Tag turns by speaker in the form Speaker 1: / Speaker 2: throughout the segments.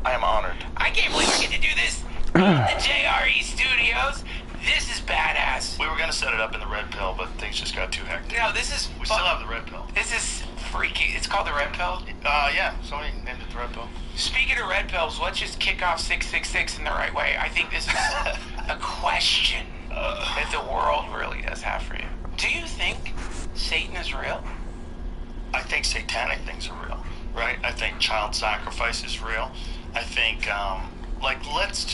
Speaker 1: I am honored.
Speaker 2: I can't believe I get to do this in the JRE studios. This is badass.
Speaker 1: We were going to set it up in the Red Pill, but things just got too hectic.
Speaker 2: No, this is...
Speaker 1: We still have the Red Pill.
Speaker 2: This is freaky. It's called the Red Pill?
Speaker 1: Yeah. Somebody named it the Red Pill.
Speaker 2: Speaking of Red Pills, let's just kick off 666 in the right way. I think this is a question that the world really does have for you. Do you think Satan is real?
Speaker 1: I think satanic things are real, right? I think child sacrifice is real. I think, let's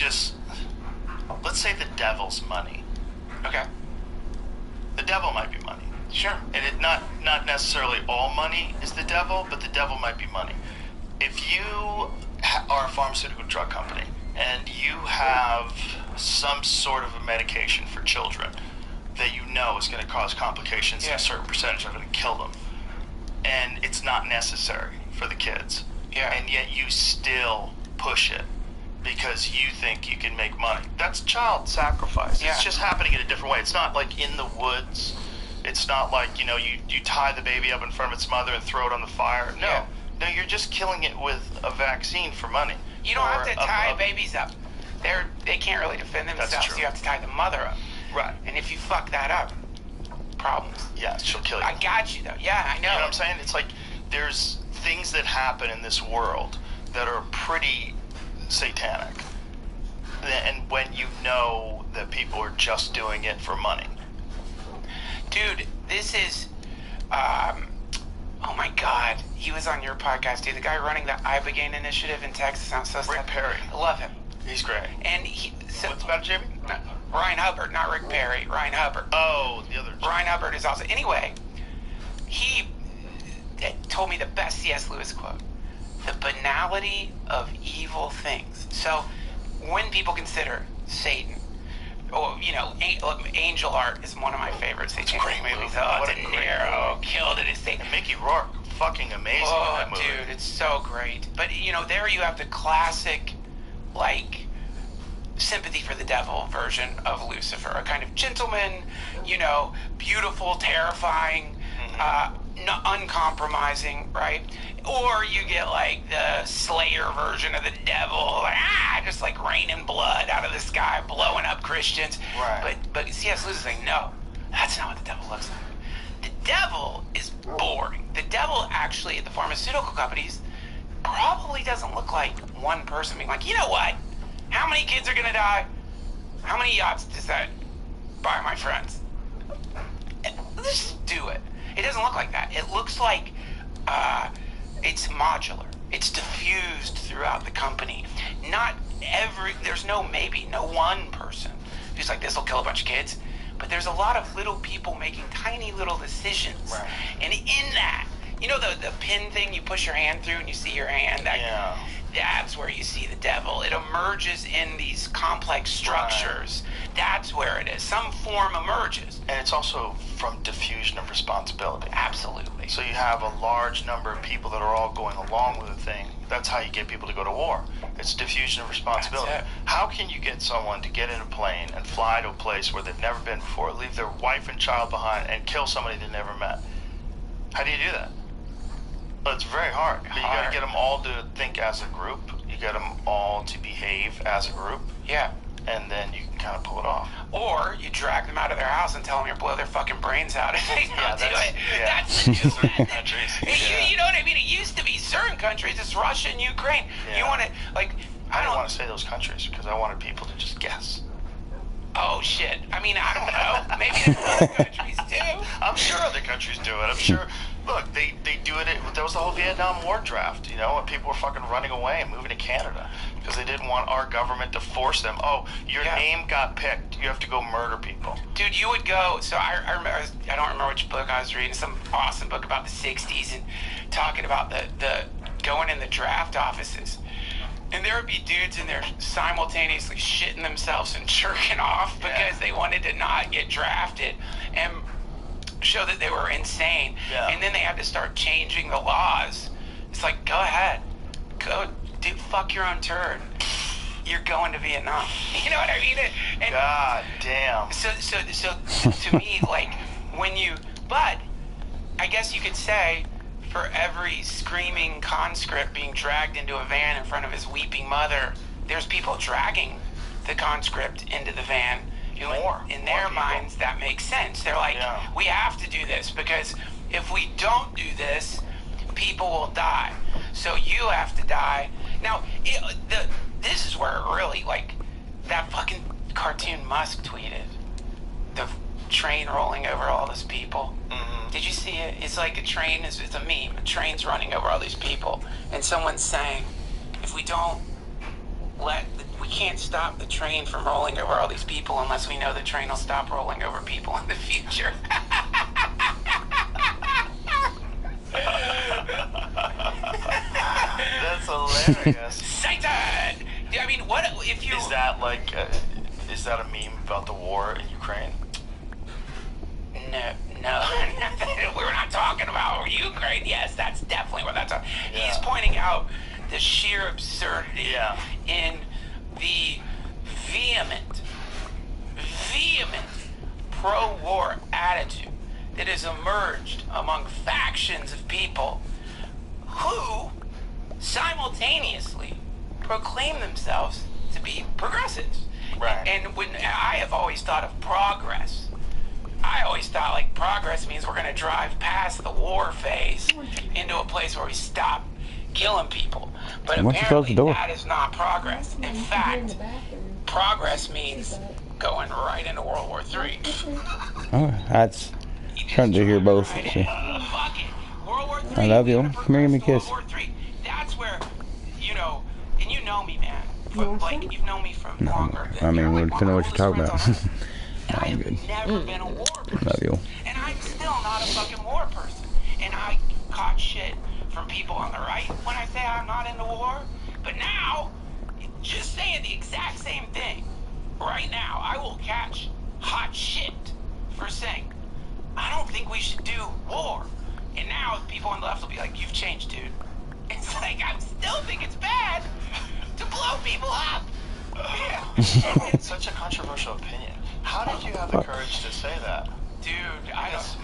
Speaker 1: say the devil's money.
Speaker 2: Okay.
Speaker 1: The devil might be money.
Speaker 2: Sure.
Speaker 1: And it not necessarily all money is the devil, but the devil might be money. If you are a pharmaceutical drug company and you have some sort of a medication for children that you know is going to cause complications, and a certain percentage of it and kill them, and it's not necessary for the kids, and yet you still push it because you think you can make money. That's child sacrifice. It's just happening in a different way. It's not like in the woods. It's not like, you tie the baby up in front of its mother and throw it on the fire. No. No, you're just killing it with a vaccine for money.
Speaker 2: You don't have to tie babies up. They can't really defend themselves.
Speaker 1: That's true.
Speaker 2: You have to tie the mother up.
Speaker 1: Right.
Speaker 2: And if you fuck that up, problems.
Speaker 1: Yeah, she'll kill you.
Speaker 2: I got you, though. Yeah, I know.
Speaker 1: You know what I'm saying? It's like there's things that happen in this world that are pretty satanic. And when you know that people are just doing it for money.
Speaker 2: Dude, this is... oh my God. He was on your podcast, dude. The guy running the Ibogaine initiative in Texas. Sounds so
Speaker 1: Rick Perry.
Speaker 2: I love him.
Speaker 1: He's great.
Speaker 2: And
Speaker 1: what's about Jimmy?
Speaker 2: Ryan Hubbard, not Rick Perry. Ryan Hubbard.
Speaker 1: Oh, the other.
Speaker 2: Ryan Hubbard is also... Anyway, he told me the best C.S. Lewis quote. The banality of evil things. So, when people consider Satan, or, Angel Art is one of my favorite satanic movies. Oh, De Niro killed it.
Speaker 1: And Mickey Rourke, fucking amazing in that movie.
Speaker 2: Dude, it's so great. But, there you have the classic, sympathy for the devil version of Lucifer. A kind of gentleman, beautiful, terrifying, uncompromising, right? Or you get the Slayer version of the devil, just raining blood out of the sky, blowing up Christians.
Speaker 1: Right.
Speaker 2: But C.S. Lewis is saying, no, that's not what the devil looks like. The devil is boring. The devil actually at the pharmaceutical companies probably doesn't look like one person being like, you know what? How many kids are gonna die? How many yachts does that buy my friends? Let's just do it. It doesn't look like that. It looks like it's modular. It's diffused throughout the company. There's no one person who's like, this will kill a bunch of kids. But there's a lot of little people making tiny little decisions.
Speaker 1: Right.
Speaker 2: And in that, the pin thing you push your hand through and you see your hand? That's where you see the devil. It emerges in these complex structures. Right. That's where it is. Some form emerges.
Speaker 1: And it's also from diffusion of responsibility.
Speaker 2: Absolutely.
Speaker 1: So you have a large number of people that are all going along with the thing. That's how you get people to go to war. It's diffusion of responsibility.
Speaker 2: That's it.
Speaker 1: How can you get someone to get in a plane and fly to a place where they've never been before, leave their wife and child behind, and kill somebody they never met? How do you do that? Well, it's very hard. But you got to get them all to think as a group. You get them all to behave as a group.
Speaker 2: Yeah.
Speaker 1: And then you can kind of pull it off.
Speaker 2: Or you drag them out of their house and tell them you blow their fucking brains out if they don't do it.
Speaker 1: Yeah.
Speaker 2: That's the new
Speaker 1: certain countries.
Speaker 2: You know what I mean? It used to be certain countries. It's Russia and Ukraine.
Speaker 1: Yeah.
Speaker 2: You want to,
Speaker 1: I don't want to say those countries because I wanted people to just guess.
Speaker 2: Oh, shit. I mean, I don't know. Maybe there's other countries do.
Speaker 1: I'm sure other countries do it. I'm sure. Look, they do it. There was the whole Vietnam War draft, when people were fucking running away and moving to Canada because they didn't want our government to force them. Oh, your name got picked. You have to go murder people. Dude,
Speaker 2: you would go. So I remember. I don't remember which book I was reading. Some awesome book about the '60s and talking about the going in the draft offices. And there would be dudes in there simultaneously shitting themselves and jerking off because they wanted to not get drafted and show that they were insane.
Speaker 1: Yeah.
Speaker 2: And then they had to start changing the laws. It's like, go ahead. Go, dude, fuck your own turd. You're going to Vietnam. You know what I mean? And
Speaker 1: God damn.
Speaker 2: So to me, but I guess you could say for every screaming conscript being dragged into a van in front of his weeping mother, there's people dragging the conscript into the van. In their minds, that makes sense. They're like, we have to do this because if we don't do this, people will die. So you have to die. Now, this is where it really, like, that fucking cartoon Musk tweeted. The train rolling over all those people. Mm-hmm. Did you see it? It's like a train, it's a meme. A train's running over all these people. And someone's saying, if we don't we can't stop the train from rolling over all these people unless we know the train will stop rolling over people in the future.
Speaker 1: That's hilarious.
Speaker 2: Satan! I mean, what if you...
Speaker 1: Is that like, is that a meme about the war in Ukraine?
Speaker 2: No. We're not talking about Ukraine. Yes, that's definitely what that's talking. Yeah. He's pointing out the sheer absurdity in the vehement pro-war attitude that has emerged among factions of people who simultaneously proclaim themselves to be progressives. Right. And when I have always thought of progress, I always thought like progress means we're going to drive past the war phase into a place where we stop killing people. But apparently that is not progress. In fact, progress means going right into World War III.
Speaker 3: Oh, that's trying to hear both.
Speaker 2: Fuck it. World War III.
Speaker 3: I love you. Come here, give me a kiss.
Speaker 2: World War III. That's where, you know, and you know me, man. Like, you've known me for longer.
Speaker 3: I mean, we don't know what you're talking about.
Speaker 2: I'm good. I've never been a war person.
Speaker 3: Love you.
Speaker 2: And I'm still not a fucking war person. And I caught shit from people on the right when I say I'm not into war. But now, just saying the exact same thing right now, I will catch hot shit for saying, I don't think we should do war. And now people on the left will be like, you've changed, dude. It's like, I still think it's bad to blow people up.
Speaker 1: It's such a controversial opinion. How did you have the courage to say that?
Speaker 2: Dude,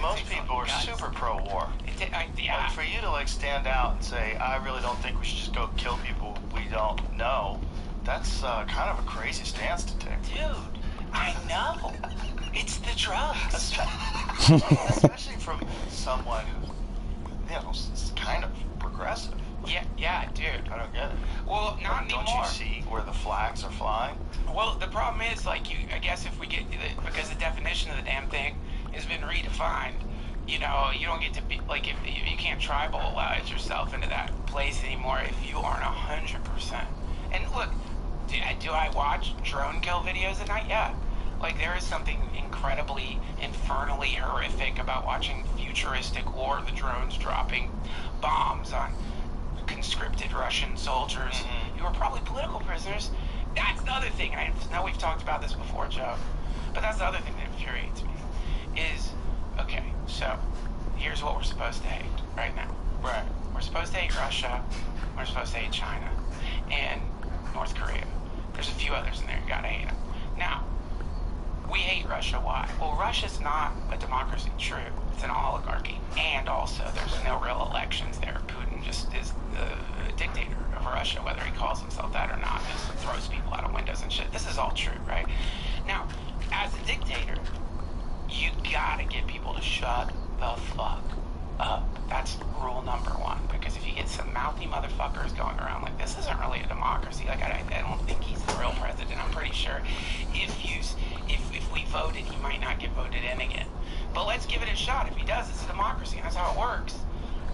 Speaker 1: most people are super pro-war. Like for you to like stand out and say, I really don't think we should just go kill people we don't know, that's kind of a crazy stance to take.
Speaker 2: Dude, I know. It's the drugs.
Speaker 1: Especially from someone who, you know, is kind of progressive.
Speaker 2: Yeah, dude.
Speaker 1: I don't get it.
Speaker 2: Well, not anymore.
Speaker 1: Don't you see where the flags are flying?
Speaker 2: Well, the problem is, like, I guess if we get, because the definition of the damn thing has been redefined, you know, you don't get to be, like, if you can't tribalize yourself into that place anymore if you aren't 100%. And look, do I watch drone kill videos at night? Yeah. Like, there is something incredibly, infernally horrific about watching futuristic war, the drones dropping bombs on conscripted Russian soldiers who are probably political prisoners. That's the other thing, and I know we've talked about this before, Joe, but that's the other thing that infuriates me, is, okay, so, here's what we're supposed to hate right now.
Speaker 1: Right.
Speaker 2: We're supposed to hate Russia, we're supposed to hate China, and North Korea. There's a few others in there, you gotta hate them. Now, we hate Russia, why? Well, Russia's not a democracy, true. It's an oligarchy, and also there's no real elections there. Putin just is the dictator of Russia, whether he calls himself that or not, just throws people out of windows and shit. This is all true, right? Now, as a dictator, you gotta get people to shut the fuck up. That's rule number one, because if you get some mouthy motherfuckers going around like, this isn't really a democracy, like, I don't think he's the real president. I'm pretty sure if we voted, he might not get voted in again. But let's give it a shot. If he does, it's a democracy, and that's how it works.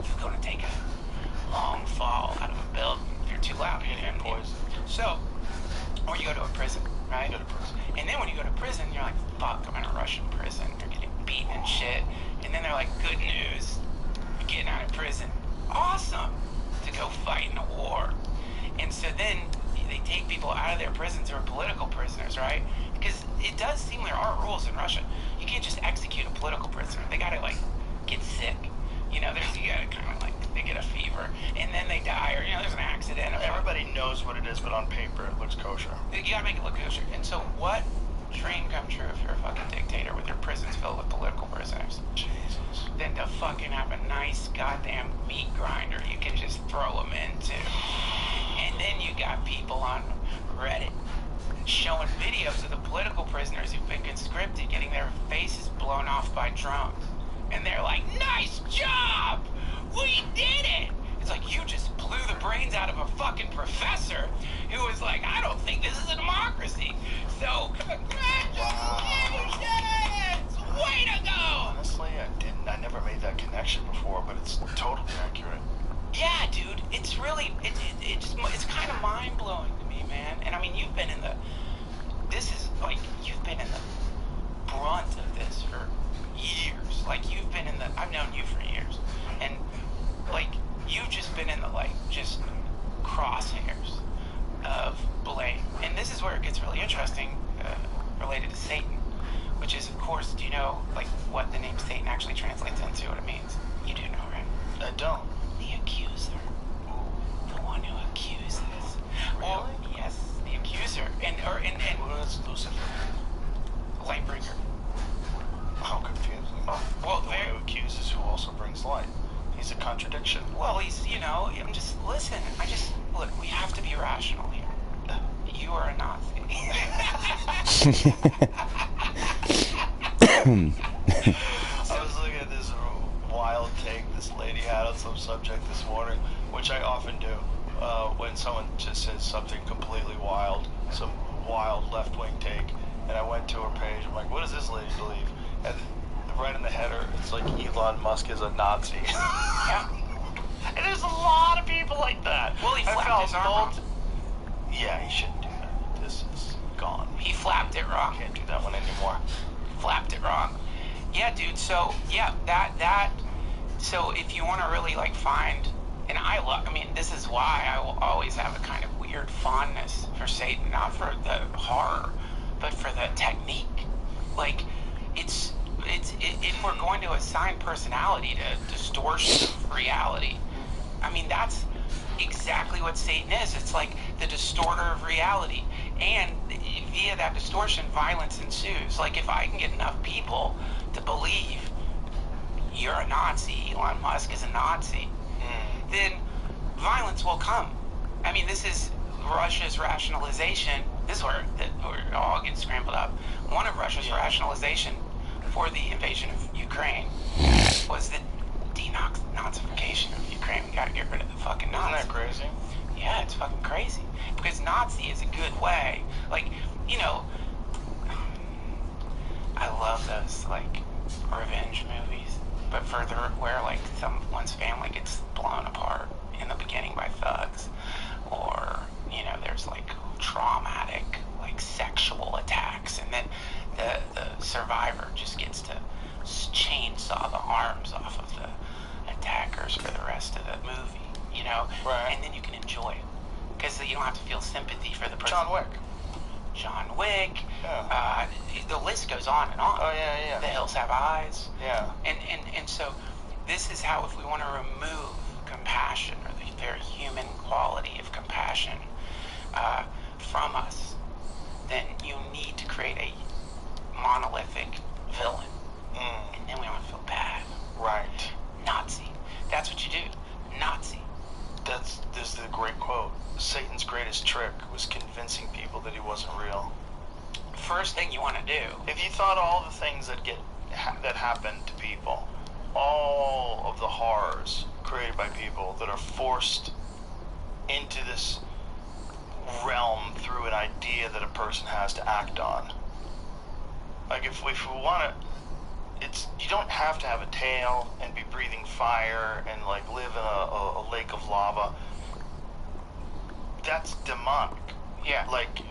Speaker 2: You're gonna take a long fall out of a building if you're too loud.
Speaker 1: You're gonna get poisoned.
Speaker 2: So, or you go to a prison, right?
Speaker 1: You go to prison.
Speaker 2: And then when you go to prison, you're like, fuck, I'm in a Russian prison. You're getting beaten and shit. And then they're like, good news, you're getting out of prison. Awesome, to go fight in a war. And so then they take people out of their prisons who are political prisoners, right? Because it does seem there are rules in Russia. You can't just execute a political prisoner. They gotta, like, get sick. You know, you gotta kind of, like, they get a fever, and then they die, or, you know, there's an accident.
Speaker 1: Everybody knows what it is, but on paper it looks kosher.
Speaker 2: You gotta make it look kosher. And so what dream come true if you're a fucking dictator with your prisons filled with political prisoners?
Speaker 1: Jesus.
Speaker 2: than to fucking have a nice goddamn meat grinder you can just throw them into. And then you got people on Reddit showing videos of the political prisoners who've been conscripted getting their faces blown off by drones. And they're like, nice job! We did it! It's like, you just blew the brains out of a fucking professor who was like, I don't think this is a democracy. So, congratulations! Way to go!
Speaker 1: Honestly, I never made that connection before, but it's totally accurate.
Speaker 2: Yeah, dude, it's really, it's kind of mind-blowing to me, man. And I mean, you've been in the brunt of this for years. Like, you've been in the, I've known you for years. And, like, you've just been in the, like, just crosshairs of blame. And this is where it gets really interesting, related to Satan, which is, of course, do you know, like, what the name Satan actually translates into, what it means? You do know, right?
Speaker 1: I don't.
Speaker 2: The accuser. The one who accuses.
Speaker 1: Really?
Speaker 2: Well, yes, the accuser. And
Speaker 1: What is Lucifer?
Speaker 2: Lightbringer.
Speaker 1: How confusing.
Speaker 2: Well,
Speaker 1: The one who accuses who also brings light. He's a contradiction.
Speaker 2: well, he's, you know, look, we have to be rational here. You are a Nazi.
Speaker 1: I was looking at this wild take this lady had on some subject this morning, which I often do when someone just says something completely wild, some wild left-wing take, and I went to her page. I'm like, what does this lady believe? And right in the header, it's like Elon Musk is a Nazi.
Speaker 2: Yeah.
Speaker 1: And there's a lot of people like that.
Speaker 2: Well, he
Speaker 1: I
Speaker 2: flapped
Speaker 1: felt
Speaker 2: his arm wrong.
Speaker 1: Yeah, he shouldn't do that. This is gone.
Speaker 2: He flapped it wrong.
Speaker 1: Can't do that one anymore.
Speaker 2: Flapped it wrong. Yeah, dude. So yeah, so if you want to really like find, and I mean, this is why I will always have a kind of weird fondness for Satan, not for the horror, but for the technique. Like, if we're going to assign personality to distortion of reality, I mean, that's exactly what Satan is. It's like the distorter of reality. And via that distortion, violence ensues. Like, if I can get enough people to believe you're a Nazi, Elon Musk is a Nazi, then violence will come. I mean, this is Russia's rationalization. This is where it all gets scrambled up. One of Russia's rationalization for the invasion of Ukraine was the denazification of Ukraine. We gotta get rid of the fucking Nazis.
Speaker 1: Isn't that crazy?
Speaker 2: Yeah, it's fucking crazy. Because Nazi is a good way. Like, you know, I love those, like, revenge movies. But further, where, like, someone's family gets blown apart in the beginning by thugs. Or, you know, there's, like, traumatic, like, sexual attacks. And then the survivor just gets to chainsaw the arms off of the attackers for the rest of the movie, you know?
Speaker 1: Right.
Speaker 2: And then you can enjoy it. Because you don't have to feel sympathy for the person.
Speaker 1: John Wick.
Speaker 2: John Wick.
Speaker 1: Yeah.
Speaker 2: The list goes on and on.
Speaker 1: Oh, yeah.
Speaker 2: The Hills Have Eyes.
Speaker 1: Yeah.
Speaker 2: And so this is how, if we want to remove compassion, or the very human quality of compassion from us, then you need to create a monolithic villain. And then we don't feel bad.
Speaker 1: Right.
Speaker 2: Nazi. That's what you do. Nazi.
Speaker 1: This is a great quote. Satan's greatest trick was convincing people that he wasn't real.
Speaker 2: First thing you want to do.
Speaker 1: If you thought all the things that happen to people, all of the horrors created by people that are forced into this realm through an idea that a person has to act on. Like, if we want to, you don't have to have a tail and be breathing fire and, like, live in a lake of lava. That's demonic.
Speaker 2: Yeah.
Speaker 1: Like,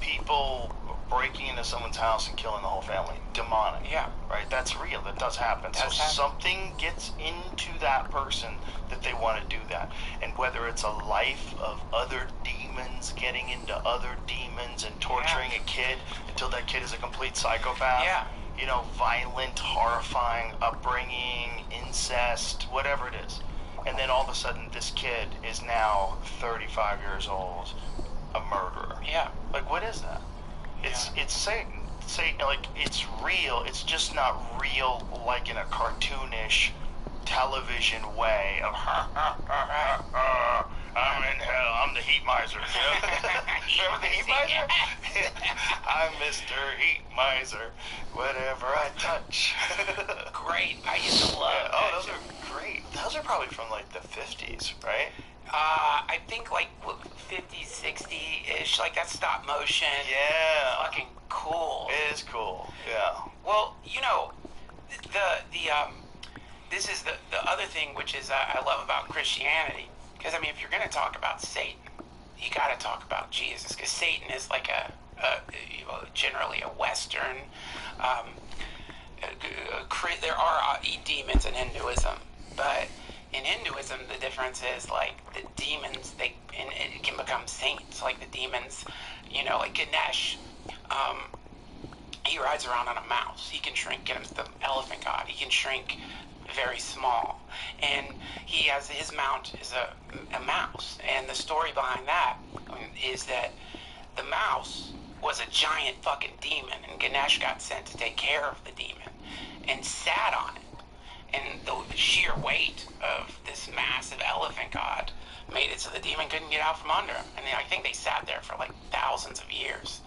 Speaker 1: people breaking into someone's house and killing the whole family. Demonic.
Speaker 2: Yeah.
Speaker 1: Right? That's real. That does happen.
Speaker 2: Does
Speaker 1: So
Speaker 2: happen.
Speaker 1: something gets into that person that they want to do that. And whether it's a life of other demons getting into other demons and torturing a kid until that kid is a complete psychopath.
Speaker 2: Yeah.
Speaker 1: You know, violent, horrifying upbringing, incest, whatever it is. And then all of a sudden, this kid is now 35 years old, a murderer.
Speaker 2: Yeah.
Speaker 1: Like, what is that? It's Satan. Satan, like, it's real. It's just not real like in a cartoonish television way of I'm in hell, I'm the heat miser. You know? Remember the heat miser? I'm Mr. Heat Miser. Whatever I touch.
Speaker 2: Great. I used to love
Speaker 1: Yeah. Oh, those are great. Those are probably from like the 50s, right?
Speaker 2: I think like 50, 60-ish, like that stop motion.
Speaker 1: Yeah.
Speaker 2: Fucking cool.
Speaker 1: It is cool. Yeah.
Speaker 2: Well, you know, this is the other thing which is I love about Christianity, because I mean, if you're going to talk about Satan, you got to talk about Jesus, because Satan is like generally a Western. There are demons in Hinduism, but in Hinduism, the difference is like the demons, it can become saints. Like the demons, you know, like Ganesh, he rides around on a mouse. He can shrink, get him the elephant god. He can shrink very small, and he has his mount is a mouse. And the story behind that is that the mouse was a giant fucking demon, and Ganesh got sent to take care of the demon and sat on it. And the sheer weight of this massive elephant god made it so the demon couldn't get out from under him. And I think they sat there for like thousands of years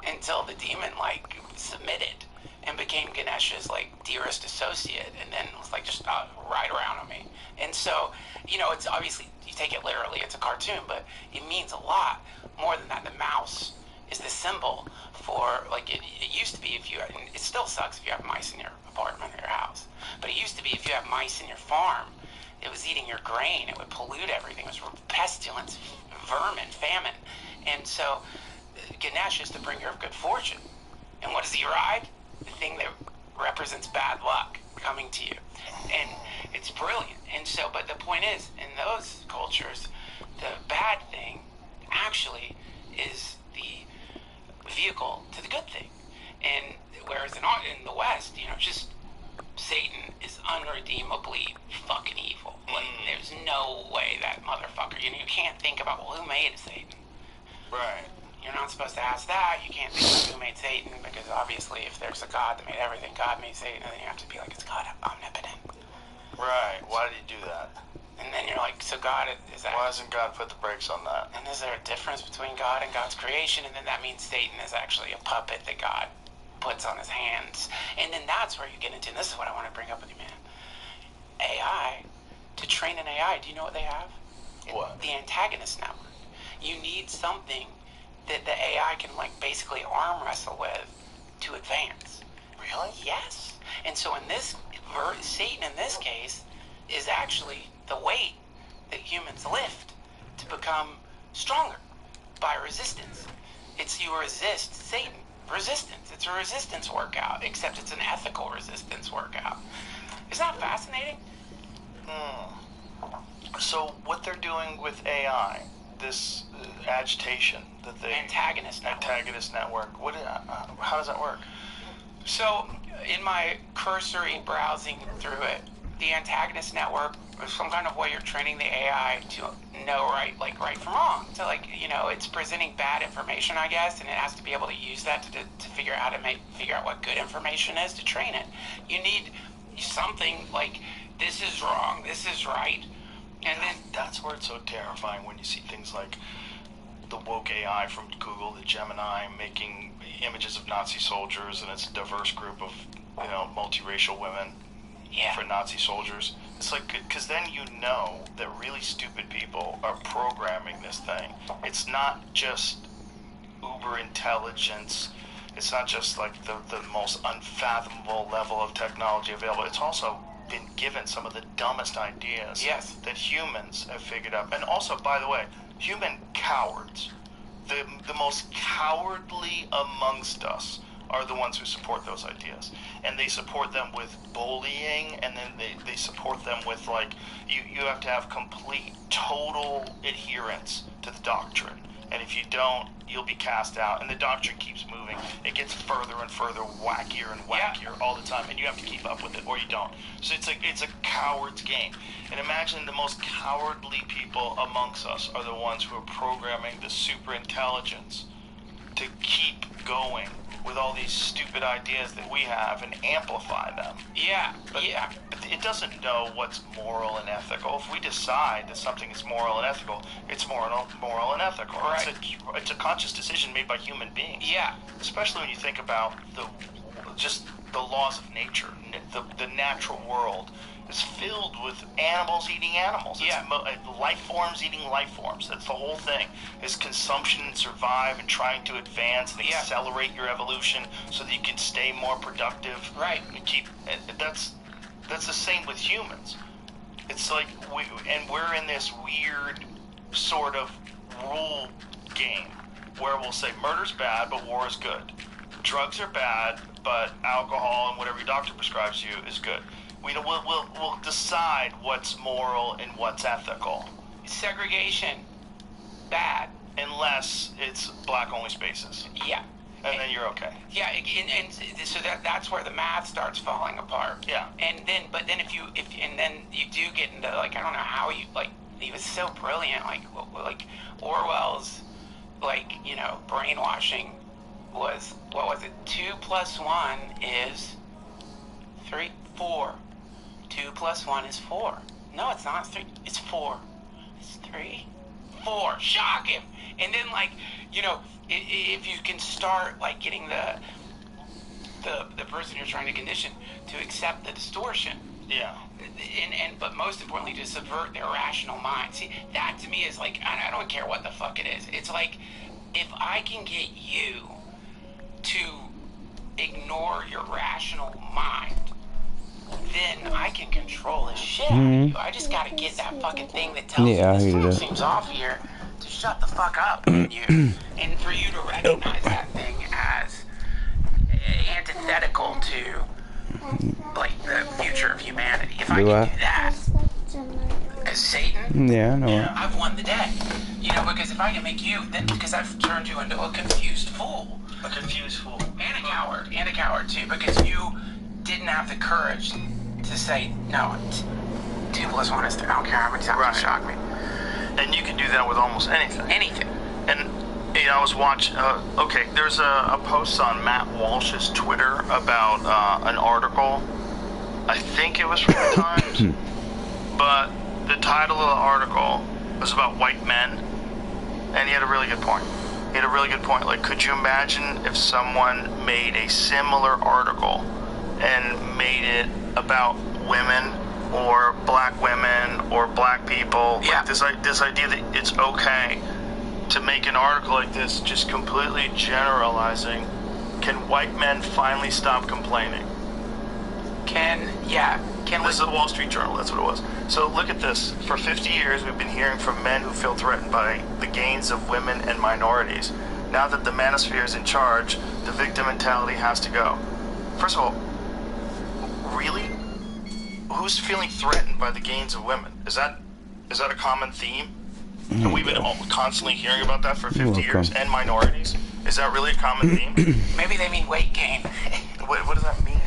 Speaker 2: until the demon like submitted and became Ganesh's like dearest associate, and then was like just right around on me. And so, you know, it's obviously, you take it literally, it's a cartoon, but it means a lot more than that. The mouse is the symbol for, like, it used to be, if you, and it still sucks if you have mice in your apartment or your house, but it used to be if you have mice in your farm, it was eating your grain, it would pollute everything, it was pestilence, vermin, famine. And so Ganesh is the bringer of good fortune. And what does he ride? The thing that represents bad luck coming to you. And it's brilliant. And so, but the point is, in those cultures, the bad thing actually is the vehicle to the good thing. And whereas in the West, you know, just Satan is unredeemably fucking evil. Like, there's no way that motherfucker, you know, you can't think about, well, who made Satan?
Speaker 1: Right.
Speaker 2: You're not supposed to ask that. You can't think about who made Satan, because obviously if there's a God that made everything, God made Satan, and then you have to be like, is God omnipotent?
Speaker 1: Right. Why did he do that?
Speaker 2: And then you're like, so God is that...
Speaker 1: Why doesn't God put the brakes on that?
Speaker 2: And is there a difference between God and God's creation? And then that means Satan is actually a puppet that God puts on his hands. And then that's where you get into, and this is what I want to bring up with you, man. AI, to train an AI, do you know what they have?
Speaker 1: What?
Speaker 2: The antagonist network. You need something that the AI can, like, basically arm wrestle with to advance.
Speaker 1: Really?
Speaker 2: Yes. And so in this, Satan in this case is actually the weight that humans lift to become stronger by resistance. It's you resist Satan. Resistance. It's a resistance workout, except it's an ethical resistance workout. Isn't that fascinating?
Speaker 1: So what they're doing with AI, this agitation that they...
Speaker 2: Antagonist
Speaker 1: network. What? How does that work?
Speaker 2: So, in my cursory browsing through it, the antagonist network is some kind of way you're training the AI to know right from wrong. So, like, you know, it's presenting bad information, I guess, and it has to be able to use that to figure out figure out what good information is to train it. You need something like, this is wrong, this is right. And then
Speaker 1: that's where it's so terrifying when you see things like the woke AI from Google, the Gemini, making images of Nazi soldiers, and it's a diverse group of, you know, multiracial women for Nazi soldiers. It's like, because then you know that really stupid people are programming this thing. It's not just uber intelligence. It's not just like the most unfathomable level of technology available. It's also been given some of the dumbest ideas that humans have figured out. And also, by the way, human cowards, the most cowardly amongst us, are the ones who support those ideas. And they support them with bullying, and then they support them with, like, you have to have complete, total adherence to the doctrine. And if you don't, you'll be cast out. And the doctrine keeps moving. It gets further and further, wackier and wackier all the time. And you have to keep up with it, or you don't. So it's a coward's game. And imagine the most cowardly people amongst us are the ones who are programming the super intelligence to keep going with all these stupid ideas that we have and amplify them.
Speaker 2: Yeah,
Speaker 1: But it doesn't know what's moral and ethical. If we decide that something is moral and ethical, it's moral and ethical.
Speaker 2: Right.
Speaker 1: It's a conscious decision made by human beings.
Speaker 2: Yeah.
Speaker 1: Especially when you think about the laws of nature. The natural world is filled with animals eating animals.
Speaker 2: Yeah.
Speaker 1: It's life forms eating life forms. That's the whole thing. Is consumption and survive and trying to advance and accelerate your evolution so that you can stay more productive.
Speaker 2: Right.
Speaker 1: And that's the same with humans. It's like we're in this weird sort of rule game where we'll say murder's bad but war is good. Drugs are bad but alcohol and whatever your doctor prescribes you is good. We'll decide what's moral and what's ethical.
Speaker 2: Segregation, bad.
Speaker 1: Unless it's black-only spaces.
Speaker 2: Yeah.
Speaker 1: And then you're okay.
Speaker 2: Yeah, and so that's where the math starts falling apart.
Speaker 1: Yeah.
Speaker 2: And then if you do get into, like, I don't know how you, like, he was so brilliant, like Orwell's, like, you know, brainwashing was, what was it, 2 + 1 is 3, 4. 2 + 1 is 4. No, it's not 3, it's 4. It's 3, 4. Shock him. And then, like, you know, if you can start, like, getting the person you're trying to condition to accept the distortion.
Speaker 1: Yeah.
Speaker 2: But most importantly, to subvert their rational mind. See, that to me is like, I don't care what the fuck it is. It's like, if I can get you to ignore your rational mind, then I can control the shit out of you. I just gotta get that fucking thing that tells you something seems off here to shut the fuck up in you. And for you to recognize that thing as antithetical to, like, the future of humanity. If I can do that as Satan,
Speaker 3: Yeah, I know.
Speaker 2: I've won the day. You know, because if I can make you, then because I've turned you into a confused fool.
Speaker 1: A confused fool.
Speaker 2: And a coward too, because you didn't have the courage to say, no, 2 + 1 is 3. I don't care how many times you shock me.
Speaker 1: And you can do that with almost anything.
Speaker 2: Anything.
Speaker 1: And, you know, I was watching, there's a post on Matt Walsh's Twitter about an article. I think it was from the Times. But the title of the article was about white men. And he had a really good point. Like, could you imagine if someone made a similar article and made it about women or black women or black people?
Speaker 2: Yeah.
Speaker 1: Like this idea that it's okay to make an article like this, just completely generalizing. Can white men finally stop complaining? This is the Wall Street Journal, that's what it was. So look at this. For 50 years, we've been hearing from men who feel threatened by the gains of women and minorities. Now that the manosphere is in charge, the victim mentality has to go. First of all, really? Who's feeling threatened by the gains of women? Is that a common theme? And we've been constantly hearing about that for 50 years. And minorities? Is that really a common theme?
Speaker 2: Maybe they mean weight gain.
Speaker 1: What does that mean?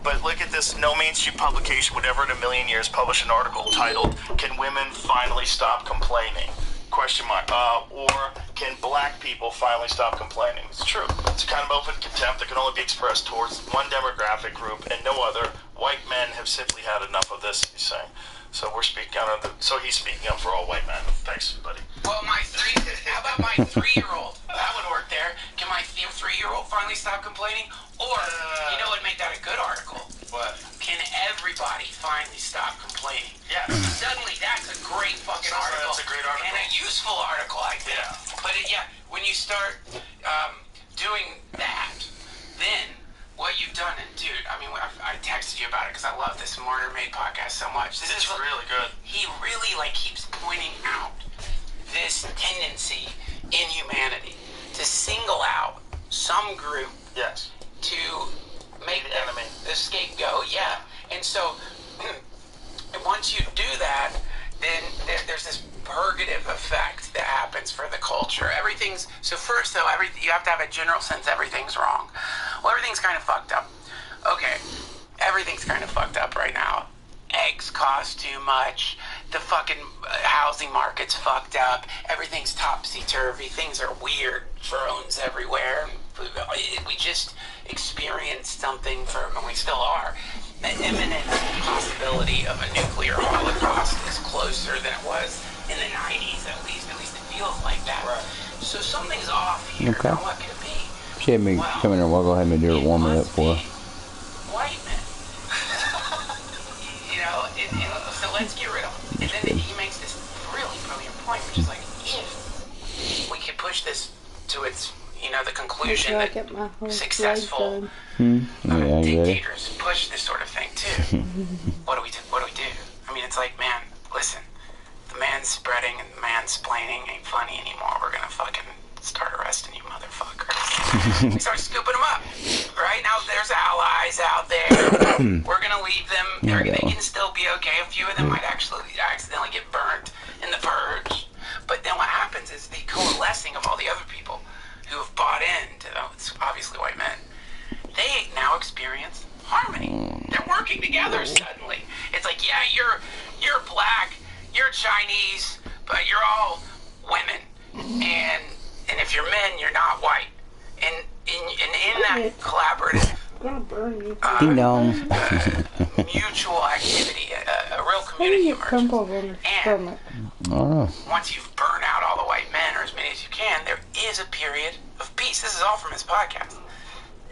Speaker 1: But look at this. No mainstream publication would ever in a million years publish an article titled, "Can Women Finally Stop Complaining?" ? Or can black people finally stop complaining? It's true. It's a kind of open contempt that can only be expressed towards one demographic group and no other. White men have simply had enough of this, he's saying. So he's speaking up for all white men. Thanks, buddy.
Speaker 2: Well, how about my 3-year-old? That would work there. Can my 3-year-old finally stop complaining? Or, you know what would make that a good article?
Speaker 1: What?
Speaker 2: Can everybody finally stop complaining?
Speaker 1: Yeah.
Speaker 2: Suddenly, that's a great fucking article.
Speaker 1: That's a great article.
Speaker 2: And a useful article, I think.
Speaker 1: Yeah.
Speaker 2: But when you start doing that, then what you've done, and dude, I mean, I texted you about it because I love this Martyr Made podcast so much. This is
Speaker 1: really good.
Speaker 2: He really, like, keeps pointing out this tendency in humanity to single out some group.
Speaker 1: Yes.
Speaker 2: To make
Speaker 1: the enemy.
Speaker 2: The scapegoat, yeah. And so, once you do that, then there's this purgative effect that happens for the culture. So first though, you have to have a general sense everything's wrong. Well, everything's kind of fucked up. Okay, everything's kind of fucked up right now. Eggs cost too much. The fucking housing market's fucked up. Everything's topsy-turvy. Things are weird. Drones everywhere. we just experienced something and we still are. The imminent possibility of a nuclear holocaust is closer than it was in the 90s, at least. At least it feels like that. Right. So something's off here.
Speaker 3: Okay.
Speaker 2: Now, what could it be?
Speaker 3: She had me come in there. We'll go ahead and do it, warm it up for her.
Speaker 2: White men. So let's get rid of them. And then he makes this really brilliant point, which is like, if we could push this to its, the conclusion that successful dictators push this sort of thing too. What do we do? I mean, it's like, man, listen, the manspreading and mansplaining ain't funny anymore. We're gonna fucking start arresting you motherfuckers. We start scooping them up. Right now, there's allies out there. We're gonna leave them. They can still be okay. A few of them might actually accidentally get burnt in the purge. But then what happens is the coalescing of all the other people who have bought into, it's obviously white men, they now experience harmony. They're working together suddenly. It's like, yeah, you're black, you're Chinese, but you're all women. And if you're men, you're not white. And in that collaborative mutual activity, a real community emerges. And once you've burned out all the white men, or as many as you can, there is a period of peace. This is all from his podcast.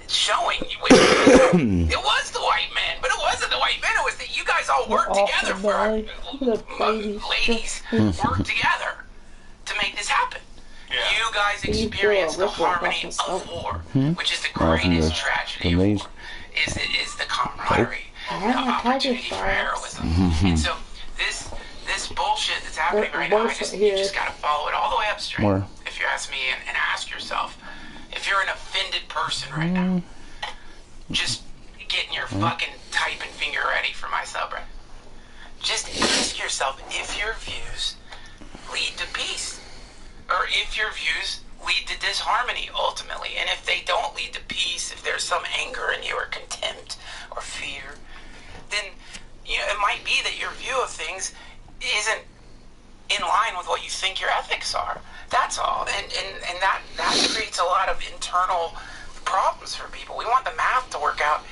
Speaker 2: It's showing you it was the white men, but it wasn't the white men. It was that you guys all worked together ladies worked together to make this happen. Yeah. You guys experience the harmony of war, which is the greatest tragedy of war, is the camaraderie, the opportunity for heroism. And so this bullshit that's happening right now, you just gotta follow it all the way upstream. If you ask me, and ask yourself, if you're an offended person right now, just getting your fucking typing finger ready for my subreddit. Just ask yourself if your views lead to peace. Or if your views lead to disharmony, ultimately. And if they don't lead to peace, if there's some anger in you or contempt or fear, then it might be that your view of things isn't in line with what you think your ethics are. That's all. And that creates a lot of internal problems for people. We want the math to work out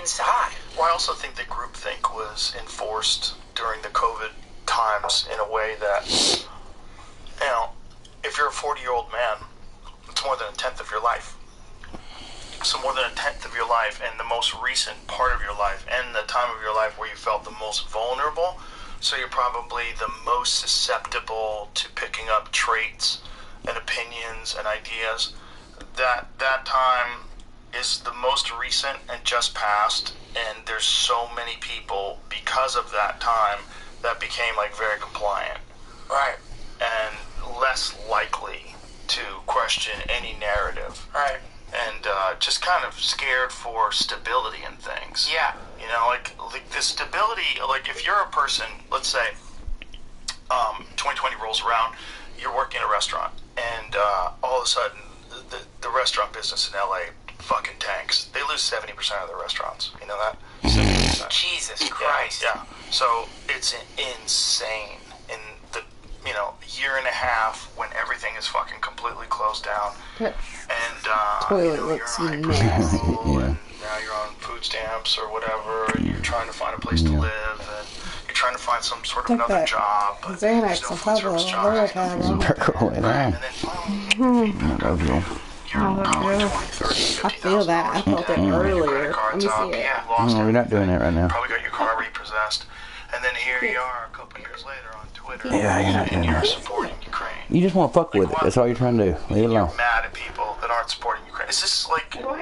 Speaker 2: inside.
Speaker 1: Well, I also think that groupthink was enforced during the COVID times in a way that, if you're a 40-year-old man, it's more than a tenth of your life. So more than a tenth of your life, and the most recent part of your life, and the time of your life where you felt the most vulnerable, so you're probably the most susceptible to picking up traits and opinions and ideas. That time is the most recent and just passed, and there's so many people, because of that time, that became very compliant.
Speaker 2: Right.
Speaker 1: And less likely to question any narrative.
Speaker 2: Right.
Speaker 1: And just kind of scared for stability in things.
Speaker 2: Yeah.
Speaker 1: Like the stability, if you're a person, let's say 2020 rolls around, you're working in a restaurant, and all of a sudden the restaurant business in LA fucking tanks. They lose 70% of their restaurants. You know that? 70%.
Speaker 2: Jesus Christ.
Speaker 1: Yeah. So it's insane. In the year and a half when everything is fucking completely closed down, and
Speaker 4: toilet looks nasty.
Speaker 1: And now you're on food stamps or whatever, and you're trying to find a place to live, and you're trying to find some sort of another job, but there's no food service job. And then finally,
Speaker 4: I feel that. I felt it earlier. Let me see it.
Speaker 3: No, we're not doing that right now.
Speaker 1: Probably got your car repossessed, and then here you are a couple years later on Twitter.
Speaker 3: Yeah, you're not doing
Speaker 1: and you're
Speaker 3: that.
Speaker 1: supporting Ukraine.
Speaker 3: You just want to fuck with it. That's all you're trying to do. Leave it alone.
Speaker 1: You're mad at people that aren't supporting Ukraine. Is this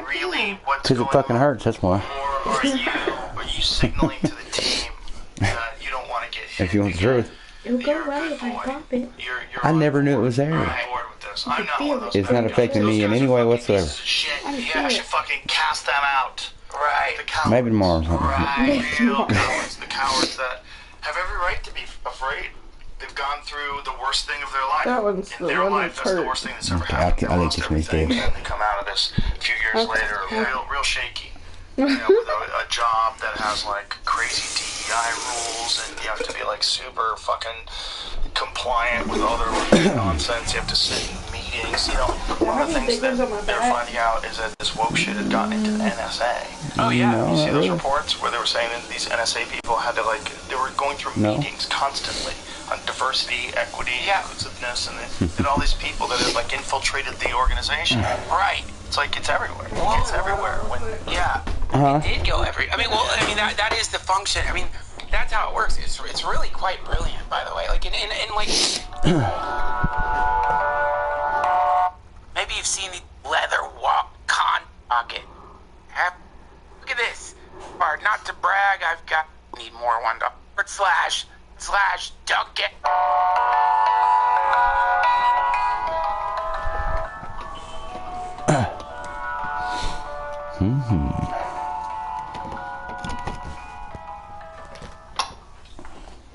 Speaker 1: really what's
Speaker 3: Because
Speaker 1: going
Speaker 3: it fucking
Speaker 1: on?
Speaker 3: hurts. That's why.
Speaker 1: Or are you signaling to the team that you don't want to get hit?
Speaker 3: If you want the truth.
Speaker 4: It'll go away if I pop it.
Speaker 1: You're
Speaker 3: I never knew it was there.
Speaker 1: on board with this. I'm not one of those
Speaker 3: It's not
Speaker 1: guys.
Speaker 3: affecting me in any way whatsoever.
Speaker 1: Shit. Yeah, I should fucking cast them out.
Speaker 2: Right.
Speaker 1: The cowards.
Speaker 3: Maybe tomorrow.
Speaker 1: Right. Real cowards. The cowards that have every right to be afraid. They've gone through the worst thing of their life.
Speaker 4: That one's
Speaker 1: in
Speaker 4: the
Speaker 1: their
Speaker 4: one
Speaker 1: life,
Speaker 4: that's
Speaker 1: that's the
Speaker 4: hurt.
Speaker 1: worst thing that's ever
Speaker 3: Okay,
Speaker 1: happened.
Speaker 3: I
Speaker 1: They
Speaker 3: think
Speaker 1: lost
Speaker 3: this one's
Speaker 1: everything,
Speaker 3: dead.
Speaker 1: and they come out of this a few years later, real shaky. With a job that has crazy DEI rules, and you have to be super fucking compliant with all their nonsense. You have to sit in meetings meetings, you know, one of the things that they're finding out is that this woke shit had gotten into the NSA.
Speaker 2: Oh yeah.
Speaker 3: No,
Speaker 1: You see
Speaker 3: not
Speaker 1: those
Speaker 3: really.
Speaker 1: reports where they were saying that these NSA people had to, like, they were going through
Speaker 3: No.
Speaker 1: meetings constantly on diversity, equity,
Speaker 2: Yeah.
Speaker 1: inclusiveness, and that all these people that had, like, infiltrated the organization.
Speaker 2: Right.
Speaker 1: It's like, it's everywhere. It's everywhere. When
Speaker 2: Yeah.
Speaker 3: Uh-huh.
Speaker 2: It did go every. I mean, well, I mean that is the function. I mean, that's how it works. It's really quite brilliant, by the way. Like in like. Maybe you've seen the leather con pocket. Look at this. Or not to brag, I've got need more $1 slash dunk it.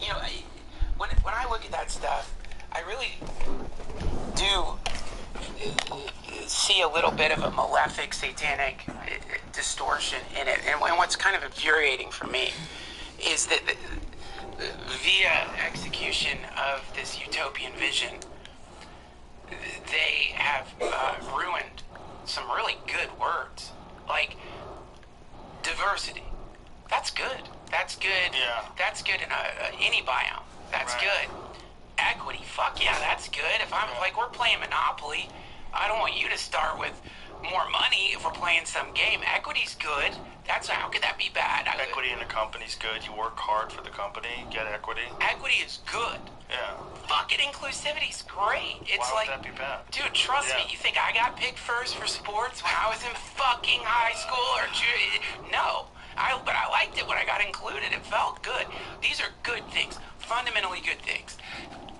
Speaker 2: You know, when I look at that stuff, I really do see a little bit of a malefic, satanic distortion in it. And what's kind of infuriating for me is that via execution of this utopian vision, they have ruined some really good words, like diversity. That's good. That's good.
Speaker 1: Yeah.
Speaker 2: That's good in any biome. That's
Speaker 1: Right.
Speaker 2: good. Equity, fuck yeah, that's good. If I'm like, we're playing Monopoly, I don't want you to start with more money if we're playing some game. Equity's good. How could that be bad?
Speaker 1: equity in the company's good. You work hard for the company, get equity.
Speaker 2: Equity is good.
Speaker 1: Yeah.
Speaker 2: Fucking inclusivity's great. It's
Speaker 1: Why would
Speaker 2: like,
Speaker 1: that be bad?
Speaker 2: dude, trust me.
Speaker 1: Yeah.
Speaker 2: You think I got picked first for sports when I was in fucking high school or no? But I liked it when I got included. It felt good. These are good things, fundamentally good things.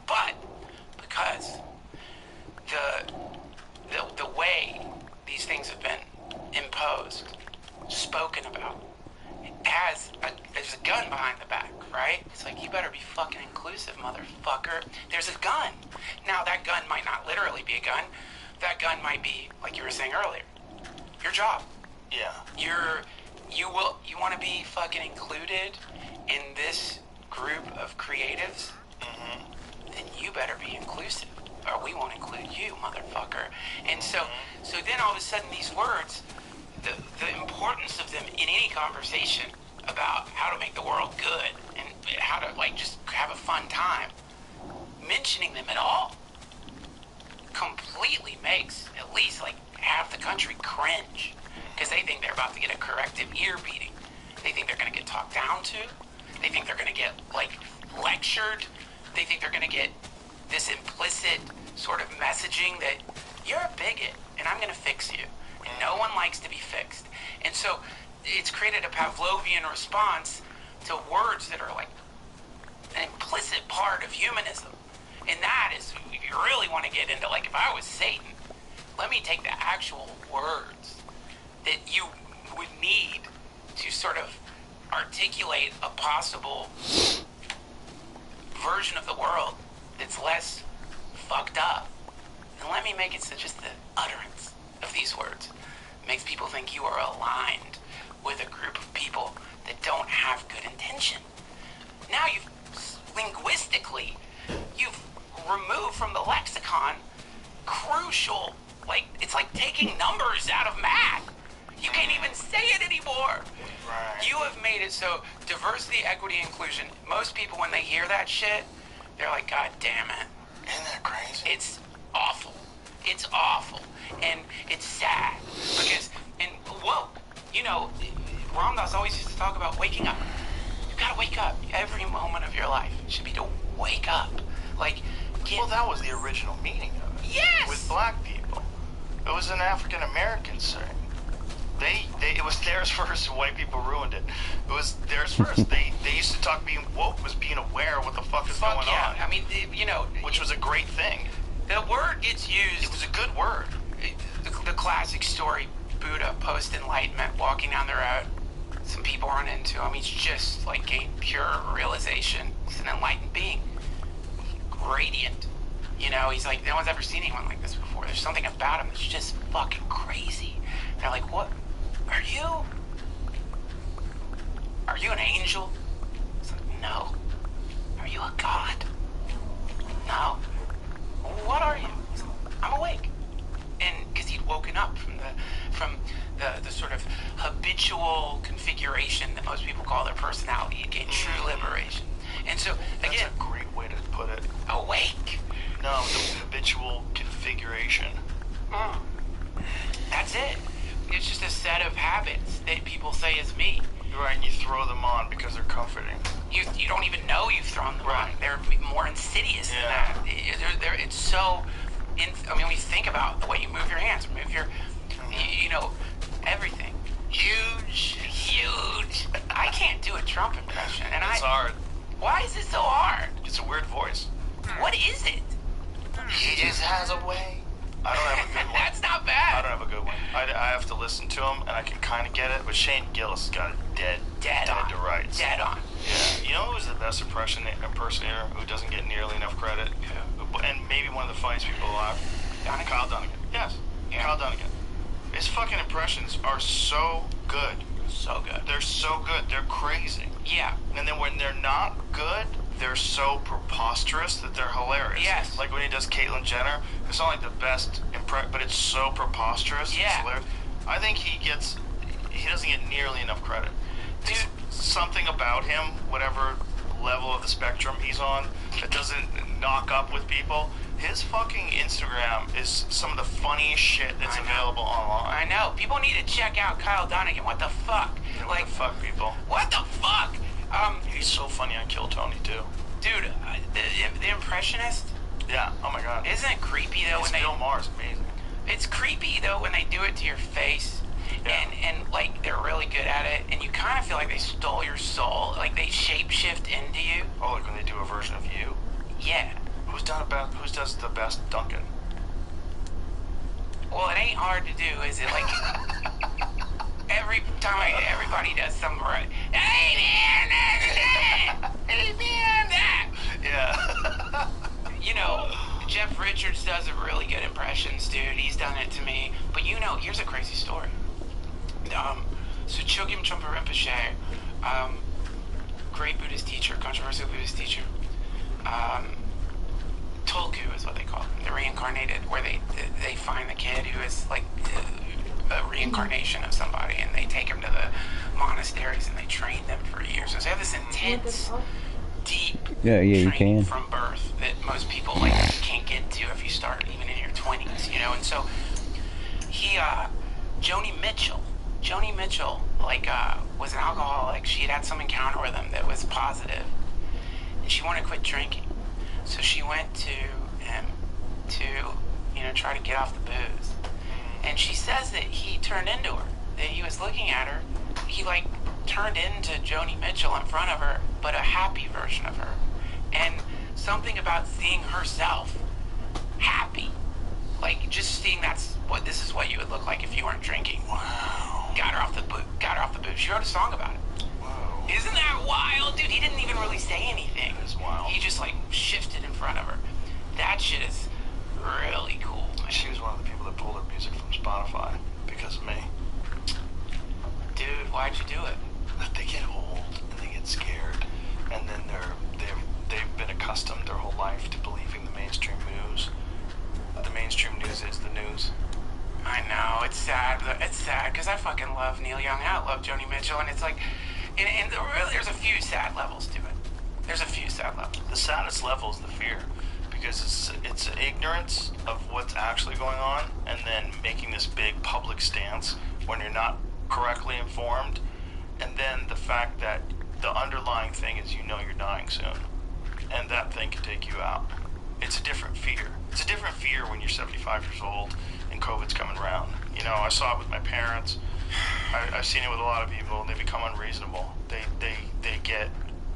Speaker 2: But because the way these things have been imposed, spoken about, there's a gun behind the back, right? It's like, you better be fucking inclusive, motherfucker. There's a gun. Now, that gun might not literally be a gun. That gun might be, like you were saying earlier, your job.
Speaker 1: Yeah.
Speaker 2: You want to be fucking included in this group of creatives? Then you better be inclusive, or we won't include you, motherfucker. And so then all of a sudden these words, the importance of them in any conversation about how to make the world good and how to like just have a fun time, mentioning them at all completely makes at least like half the country cringe, because they think they're about to get a corrective ear beating. They think they're going to get talked down to. They think they're going to get like lectured. They think they're going to get this implicit sort of messaging that you're a bigot and I'm going to fix you. And no one likes to be fixed. And so it's created a Pavlovian response to words that are like an implicit part of humanism. And that is, if you really want to get into, like, if I was Satan, let me take the actual words that you would need to sort of articulate a possible version of the world that's less fucked up. And let me make it so just the utterance of these words makes people think you are aligned with a group of people that don't have good intention. Now linguistically, you've removed from the lexicon crucial, like, it's like taking numbers out of math. You can't even say it anymore.
Speaker 1: Right.
Speaker 2: You have made it so diversity, equity, inclusion, most people when they hear that shit, they're like, God damn it.
Speaker 1: Isn't that crazy?
Speaker 2: It's awful. It's awful. And it's sad. Because, you know, Ram Dass always used to talk about waking up. You gotta wake up. Every moment of your life should be to wake up. Like,
Speaker 1: Well, that was the original meaning of it.
Speaker 2: Yes!
Speaker 1: With black people. It was an African American saying. It was theirs first, and white people ruined it. It was theirs first. they used to talk being woke was being aware of what the fuck is going on.
Speaker 2: I mean, you know,
Speaker 1: Which was a great thing.
Speaker 2: the word gets used.
Speaker 1: It was a good word.
Speaker 2: The classic story, Buddha, post-enlightenment, walking down the road. Some people run into him. He's just like gained pure realization. He's an enlightened being. Radiant. You know, he's like, no one's ever seen anyone like this before. There's something about him that's just fucking crazy. And they're like, what? Are you? Are you an angel? It's like, no. Are you a god? No. What are you? It's like, I'm awake. woken up from the sort of habitual configuration that most people call their personality and gain true liberation. And so again,
Speaker 1: that's a great way to put it.
Speaker 2: Awake.
Speaker 1: No, the habitual configuration.
Speaker 2: That's it. It's just a set of habits that people say is me.
Speaker 1: Right, and you throw them on because they're comforting.
Speaker 2: You don't even know you've thrown them on. They're more insidious than that. It's so. When you think about the way you move your hands, move your, everything. Huge. I can't do a Trump impression, and
Speaker 1: it's hard.
Speaker 2: Why is it so hard?
Speaker 1: It's a weird voice.
Speaker 2: What is it?
Speaker 1: He just has a way. I don't have a good one.
Speaker 2: That's not bad.
Speaker 1: I don't have a good one. I have to listen to him, and I can kind of get it. But Shane Gillis has got it dead
Speaker 2: on.
Speaker 1: to rights.
Speaker 2: Dead on.
Speaker 1: Yeah. You know who's the best impersonator who doesn't get nearly enough credit? Yeah. And maybe one of the funniest people alive? Kyle Dunnigan. Yes. Yeah. Kyle Dunnigan. His fucking impressions are so good.
Speaker 2: So good.
Speaker 1: They're so good. They're crazy.
Speaker 2: Yeah.
Speaker 1: And then when they're not good, they're so preposterous that they're hilarious.
Speaker 2: Yes.
Speaker 1: Like when he does Caitlyn Jenner, it's not like the best but it's so preposterous.
Speaker 2: Yeah.
Speaker 1: It's hilarious. I think he doesn't get nearly enough credit.
Speaker 2: Dude.
Speaker 1: Something about him, whatever level of the spectrum he's on, that doesn't knock up with people. His fucking Instagram is some of the funniest shit that's available online.
Speaker 2: I know. People need to check out Kyle Dunnigan. What the fuck?
Speaker 1: What the fuck, people?
Speaker 2: What the fuck?
Speaker 1: He's so funny on Kill Tony, too.
Speaker 2: Dude, the impressionist?
Speaker 1: Yeah, oh my god.
Speaker 2: Isn't it creepy, though, when
Speaker 1: Bill Maher's amazing.
Speaker 2: It's creepy, though, when they do it to your face. Yeah. And like, they're really good at it, and you kind of feel like they stole your soul. Like, they shapeshift into you.
Speaker 1: Oh, like when they do a version of you?
Speaker 2: Yeah.
Speaker 1: Who does the best Duncan?
Speaker 2: Well, it ain't hard to do, is it? Like, every time everybody does something right. Hey, man, that. Hey, man, that.
Speaker 1: Yeah.
Speaker 2: Jeff Richards does a really good impressions, dude. He's done it to me. But here's a crazy story. So Chogyam Trungpa Rinpoche, great Buddhist teacher, controversial Buddhist teacher. Tulku is what they call it. The reincarnated, where they find the kid who is like a reincarnation of somebody, and they take him to the monasteries and they train them for years. So they have this intense, deep training from birth that most people can't get to if you start even in your 20s, And so Joni Mitchell was an alcoholic. She had some encounter with him that was positive, and she wanted to quit drinking. So she went to him to, try to get off the booze. And she says that he turned into her, that he was looking at her. He, turned into Joni Mitchell in front of her, but a happy version of her. And something about seeing herself happy. Just seeing this is what you would look like if you weren't drinking.
Speaker 1: Wow.
Speaker 2: Got her off the booze. She wrote a song about it.
Speaker 1: Whoa.
Speaker 2: Isn't that wild? Dude, he didn't even really say anything.
Speaker 1: It is wild.
Speaker 2: He just, shifted in front of her. That shit is really cool, man.
Speaker 1: She was one of the people that pulled her music from Spotify because of me.
Speaker 2: Dude, why'd you do it?
Speaker 1: They get old and they get scared, and then they've been accustomed their whole life to believing the mainstream news. The mainstream news is the news.
Speaker 2: I know, it's sad. It's sad because I fucking love Neil Young. I love Joni Mitchell, and it's really, there's a few sad levels to it. There's a few sad levels.
Speaker 1: The saddest level is the fear, because it's ignorance of what's actually going on, and then making this big public stance when you're not correctly informed, and then the fact that the underlying thing is you're dying soon, and that thing can take you out. It's a different fear. It's a different fear when you're 75 years old and COVID's coming around. I saw it with my parents. I've seen it with a lot of people, and they become unreasonable. They get,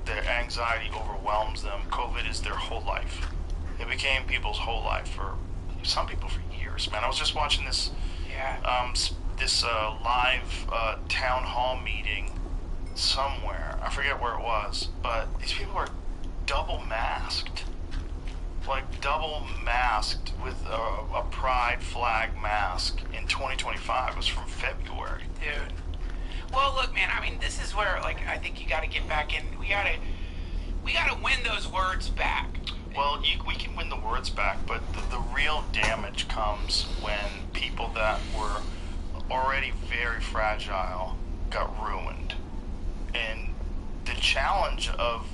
Speaker 1: their anxiety overwhelms them. COVID is their whole life. It became people's whole life for some people for years, man. I was just watching this live town hall meeting somewhere. I forget where it was, but these people are double masked. Double masked with a pride flag mask in 2025. It was from February.
Speaker 2: Dude. Well, look, man, this is where, I think you gotta get back in. We gotta win those words back.
Speaker 1: Well, we can win the words back, but the real damage comes when people that were already very fragile got ruined. And the challenge of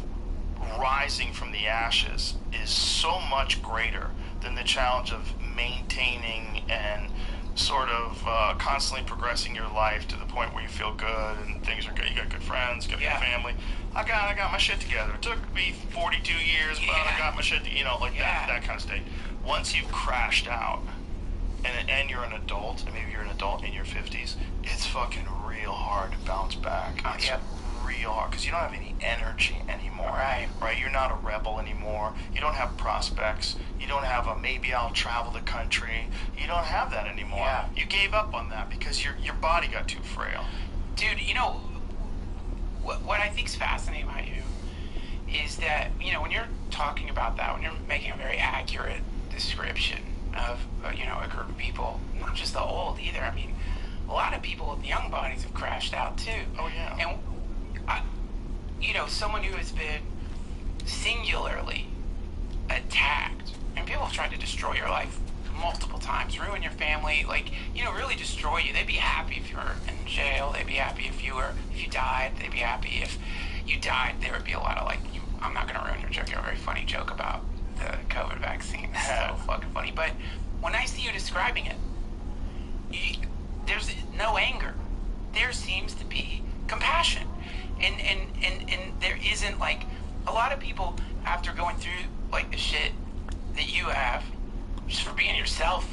Speaker 1: rising from the ashes is so much greater than the challenge of maintaining and sort of constantly progressing your life to the point where you feel good and things are good. You got good friends, got good family. I got my shit together. It took me 42 years, but I got my shit, that kind of state. Once you've crashed out and you're an adult, and maybe you're an adult in your 50s, it's fucking real hard to bounce back. It's real hard because you don't have any energy anymore. Right? You're not a rebel anymore. You don't have prospects. You don't have a maybe I'll travel the country. You don't have that anymore.
Speaker 2: Yeah.
Speaker 1: You gave up on that because your body got too frail.
Speaker 2: Dude, what I think's fascinating about you is that, when you're talking about that, when you're making a very accurate description of, a group of people, not just the old either. I mean, a lot of people with young bodies have crashed out too.
Speaker 1: Oh, yeah.
Speaker 2: And, someone who has been singularly attacked, and people have tried to destroy your life multiple times, ruin your family, really destroy you. They'd be happy if you were in jail. They'd be happy if you died. They'd be happy if you died. There would be a lot of I'm not going to ruin your joke. You have a very funny joke about the COVID vaccine. It's so fucking funny. But when I see you describing it, there's no anger. There seems to be compassion. And there isn't a lot of people after going through the shit that you have, just for being yourself,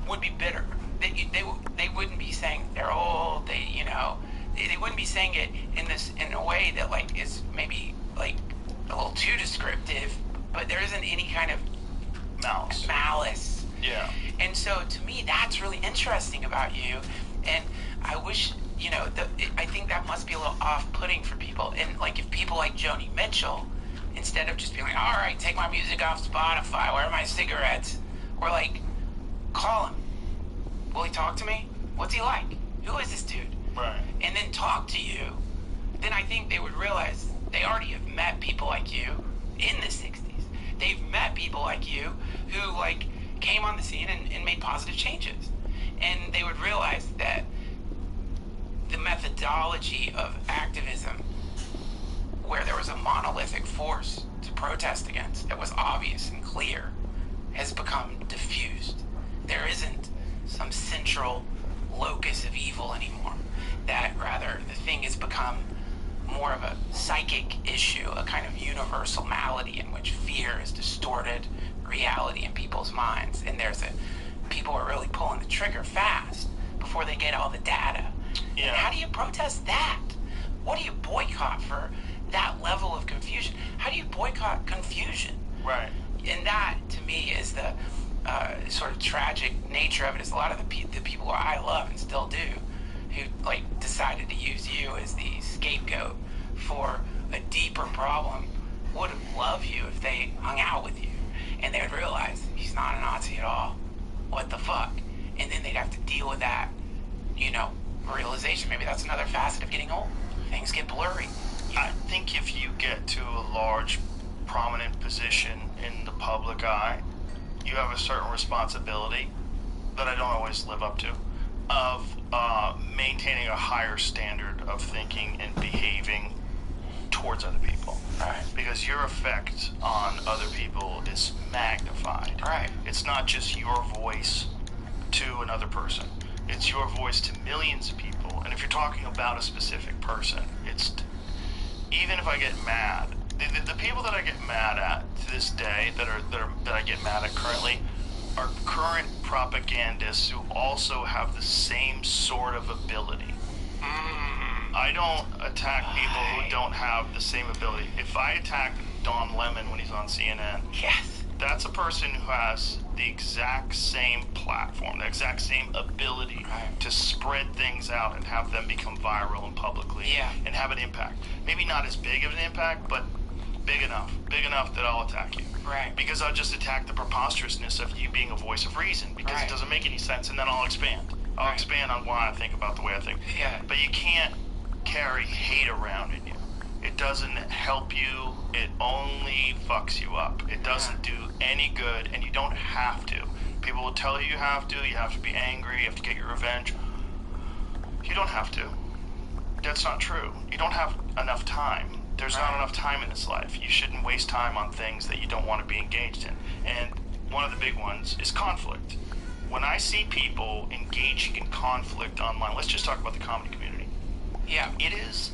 Speaker 2: would be bitter. They wouldn't be saying they're old. They wouldn't be saying it in a way that is maybe a little too descriptive, but there isn't any kind of malice.
Speaker 1: Yeah.
Speaker 2: And so to me, that's really interesting about you, and I wish. I think that must be a little off-putting for people. And if people like Joni Mitchell, instead of just being all right, take my music off Spotify, where are my cigarettes? Or call him. Will he talk to me? What's he like? Who is this dude?
Speaker 1: Right.
Speaker 2: And then talk to you. Then I think they would realize they already have met people like you in the 60s. They've met people like you who came on the scene and made positive changes. And they would realize that the methodology of activism, where there was a monolithic force to protest against that was obvious and clear, has become diffused. There isn't some central locus of evil anymore. That rather, the thing has become more of a psychic issue, a kind of universal malady in which fear has distorted reality in people's minds. And people are really pulling the trigger fast before they get all the data.
Speaker 1: Yeah.
Speaker 2: And how do you protest that? What do you boycott for that level of confusion? How do you boycott confusion?
Speaker 1: Right.
Speaker 2: And that, to me, is the sort of tragic nature of it. Is a lot of the people who I love and still do, who decided to use you as the scapegoat for a deeper problem, would love you if they hung out with you, and they would realize he's not a Nazi at all. What the fuck? And then they'd have to deal with that, realization. Maybe that's another facet of getting old. Things get blurry.
Speaker 1: I think if you get to a large, prominent position in the public eye, you have a certain responsibility that I don't always live up to, of maintaining a higher standard of thinking and behaving towards other people.
Speaker 2: Right.
Speaker 1: Because your effect on other people is magnified.
Speaker 2: Right.
Speaker 1: It's not just your voice to another person. It's your voice to millions of people. And if you're talking about a specific person, it's even if I get mad, the people that I get mad at to this day, that I get mad at currently, are current propagandists who also have the same sort of ability. I don't attack people who don't have the same ability. If I attack Don Lemon when he's on CNN,
Speaker 2: Yes.
Speaker 1: that's a person who has the exact same platform, the exact same ability to spread things out and have them become viral and publicly and have an impact. Maybe not as big of an impact, but big enough that I'll attack you.
Speaker 2: Right.
Speaker 1: Because I'll just attack the preposterousness of you being a voice of reason, because it doesn't make any sense, and then I'll expand. I'll expand on why I think about the way I think.
Speaker 2: Yeah.
Speaker 1: But you can't carry hate around in you. It doesn't help you. It only fucks you up. It doesn't do any good, and you don't have to. People will tell you you have to. You have to be angry. You have to get your revenge. You don't have to. That's not true. You don't have enough time. There's not enough time in this life. You shouldn't waste time on things that you don't want to be engaged in. And one of the big ones is conflict. When I see people engaging in conflict online, let's just talk about the comedy community.
Speaker 2: Yeah.
Speaker 1: It is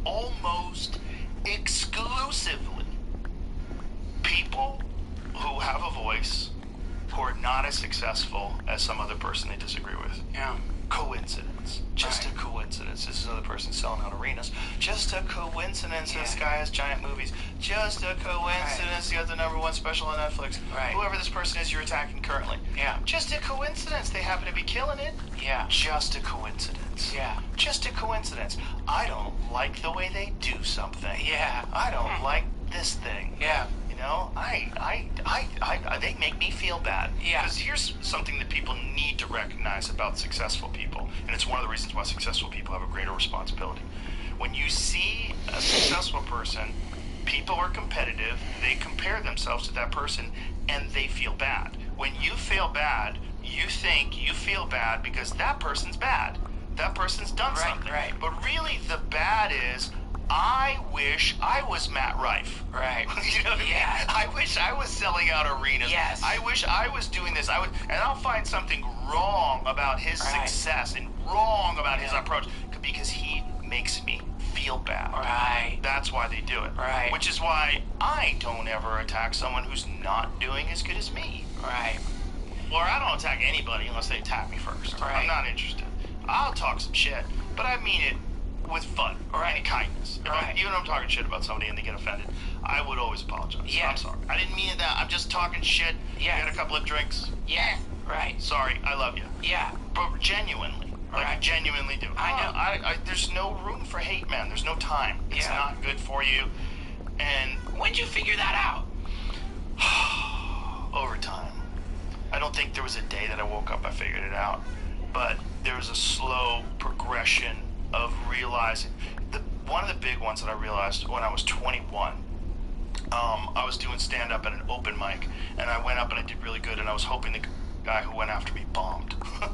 Speaker 1: almost exclusively people who have a voice who are not as successful as some other person they disagree with.
Speaker 2: Yeah.
Speaker 1: Coincidence. Just a coincidence. This is another person selling out arenas. Just a coincidence this guy has giant movies. Just a coincidence he has the #1 special on Netflix.
Speaker 2: Right.
Speaker 1: Whoever this person is you're attacking currently.
Speaker 2: Yeah.
Speaker 1: Just a coincidence they happen to be killing it.
Speaker 2: Yeah.
Speaker 1: Just a coincidence.
Speaker 2: Yeah.
Speaker 1: Just a coincidence. I don't like the way they do something.
Speaker 2: Yeah.
Speaker 1: I don't like this thing.
Speaker 2: Yeah.
Speaker 1: You know, they make me feel bad.
Speaker 2: Yeah.
Speaker 1: Because here's something that people need to recognize about successful people, and it's one of the reasons why successful people have a greater responsibility. When you see a successful person, people are competitive, they compare themselves to that person, and they feel bad. When you feel bad, you think you feel bad because that person's bad. That person's done something.
Speaker 2: Right.
Speaker 1: But really, the bad is, I wish I was Matt Rife.
Speaker 2: Right.
Speaker 1: You know what I mean? I wish I was selling out arenas.
Speaker 2: Yes.
Speaker 1: I wish I was doing this. And I'll find something wrong about his success and wrong about his approach because he makes me feel bad.
Speaker 2: Right.
Speaker 1: That's why they do it.
Speaker 2: Right.
Speaker 1: Which is why I don't ever attack someone who's not doing as good as me.
Speaker 2: Right.
Speaker 1: Or I don't attack anybody unless they attack me first.
Speaker 2: Right.
Speaker 1: I'm not interested. I'll talk some shit, but I mean it with fun and kindness. Even if I'm talking shit about somebody and they get offended, I would always apologize.
Speaker 2: Yeah.
Speaker 1: I'm sorry. I didn't mean that. I'm just talking shit.
Speaker 2: Yeah.
Speaker 1: You had a couple of drinks.
Speaker 2: Yeah. Right.
Speaker 1: Sorry. I love you.
Speaker 2: Yeah.
Speaker 1: But genuinely. Like I genuinely do.
Speaker 2: I know.
Speaker 1: There's no room for hate, man. There's no time. It's not good for you. And
Speaker 2: when'd you figure that out?
Speaker 1: over time. I don't think there was a day that I woke up I figured it out. But there was a slow progression of realizing. One of the big ones that I realized when I was 21, I was doing stand-up at an open mic, and I went up and I did really good, and I was hoping the guy who went after me bombed. And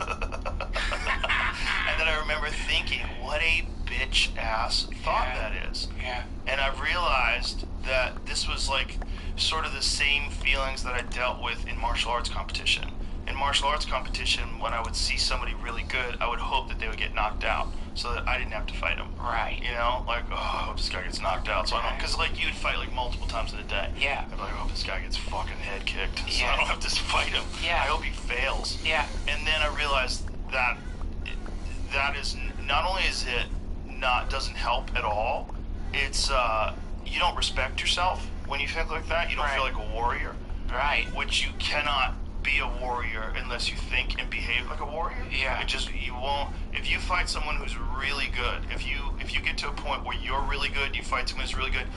Speaker 1: then I remember thinking, what a bitch-ass thought that is.
Speaker 2: Yeah.
Speaker 1: And I realized that this was like sort of the same feelings that I dealt with in martial arts competition. In martial arts competition, when I would see somebody really good, I would hope that they would get knocked out so that I didn't have to fight them.
Speaker 2: Right.
Speaker 1: You know, like, oh, I hope this guy gets knocked out. So I don't, because like you'd fight like multiple times in a day.
Speaker 2: Yeah.
Speaker 1: I'd be like, I hope this guy gets fucking head kicked so I don't have to fight him.
Speaker 2: Yeah.
Speaker 1: I hope he fails.
Speaker 2: Yeah.
Speaker 1: And then I realized that that is, not only is it doesn't help at all, it's, you don't respect yourself when you think like that. You don't feel like a warrior.
Speaker 2: Right.
Speaker 1: Which you cannot be a warrior unless you think and behave like a warrior.
Speaker 2: Yeah.
Speaker 1: You won't. If you fight someone who's really good, if you get to a point where you're really good, you fight someone who's really good,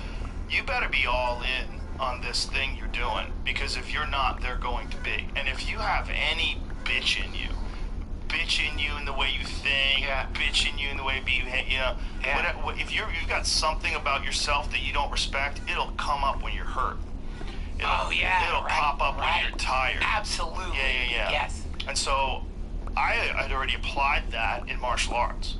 Speaker 1: you better be all in on this thing you're doing, because if you're not, they're going to be. And if you have any bitch in you in the way you think, bitch in you in the way you behave, you know, if you've got something about yourself that you don't respect, it'll come up when you're hurt. It'll pop up when you're tired.
Speaker 2: Absolutely.
Speaker 1: Yeah.
Speaker 2: Yes.
Speaker 1: And so I had already applied that in martial arts.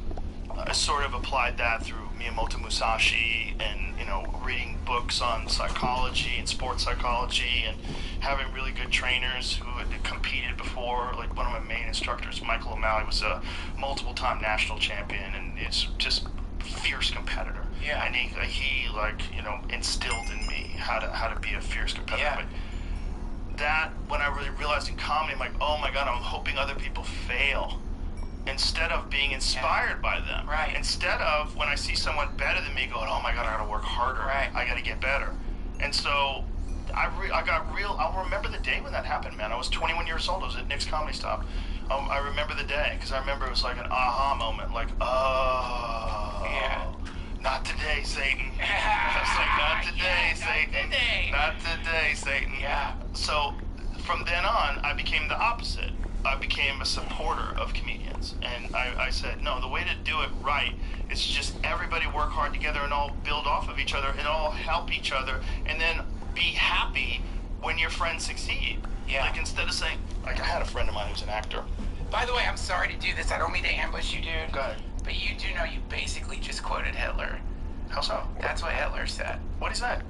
Speaker 1: I sort of applied that through Miyamoto Musashi and, you know, reading books on psychology and sports psychology and having really good trainers who had competed before. Like one of my main instructors, Michael O'Malley, was a multiple-time national champion and it's just fierce competitor.
Speaker 2: Yeah.
Speaker 1: And he like, you know, instilled in me how to be a fierce competitor.
Speaker 2: Yeah.
Speaker 1: But that, when I really realized in comedy, I'm like, oh my God, I'm hoping other people fail instead of being inspired by them.
Speaker 2: Right.
Speaker 1: Instead of when I see someone better than me going, oh my God, I gotta work harder.
Speaker 2: Right.
Speaker 1: I gotta get better. And so I'll remember the day when that happened, man. I was 21 years old. I was at Nick's Comedy Stop. I remember the day because I remember it was like an aha moment, like, oh.
Speaker 2: Yeah.
Speaker 1: Not today, Satan. I was like, not today, Satan. Not today, Satan.
Speaker 2: Yeah.
Speaker 1: So from then on, I became the opposite. I became a supporter of comedians. And I said, no, the way to do it right It's just everybody work hard together and all build off of each other and all help each other, and then be happy when your friends succeed.
Speaker 2: Yeah.
Speaker 1: Like, instead of saying, like, I had a friend of mine who's an actor.
Speaker 2: By the way, I'm sorry to do this. I don't mean to ambush you, dude.
Speaker 1: Go ahead.
Speaker 2: But you do know you basically just quoted Hitler.
Speaker 1: How so?
Speaker 2: That's what Hitler said.
Speaker 1: What is that?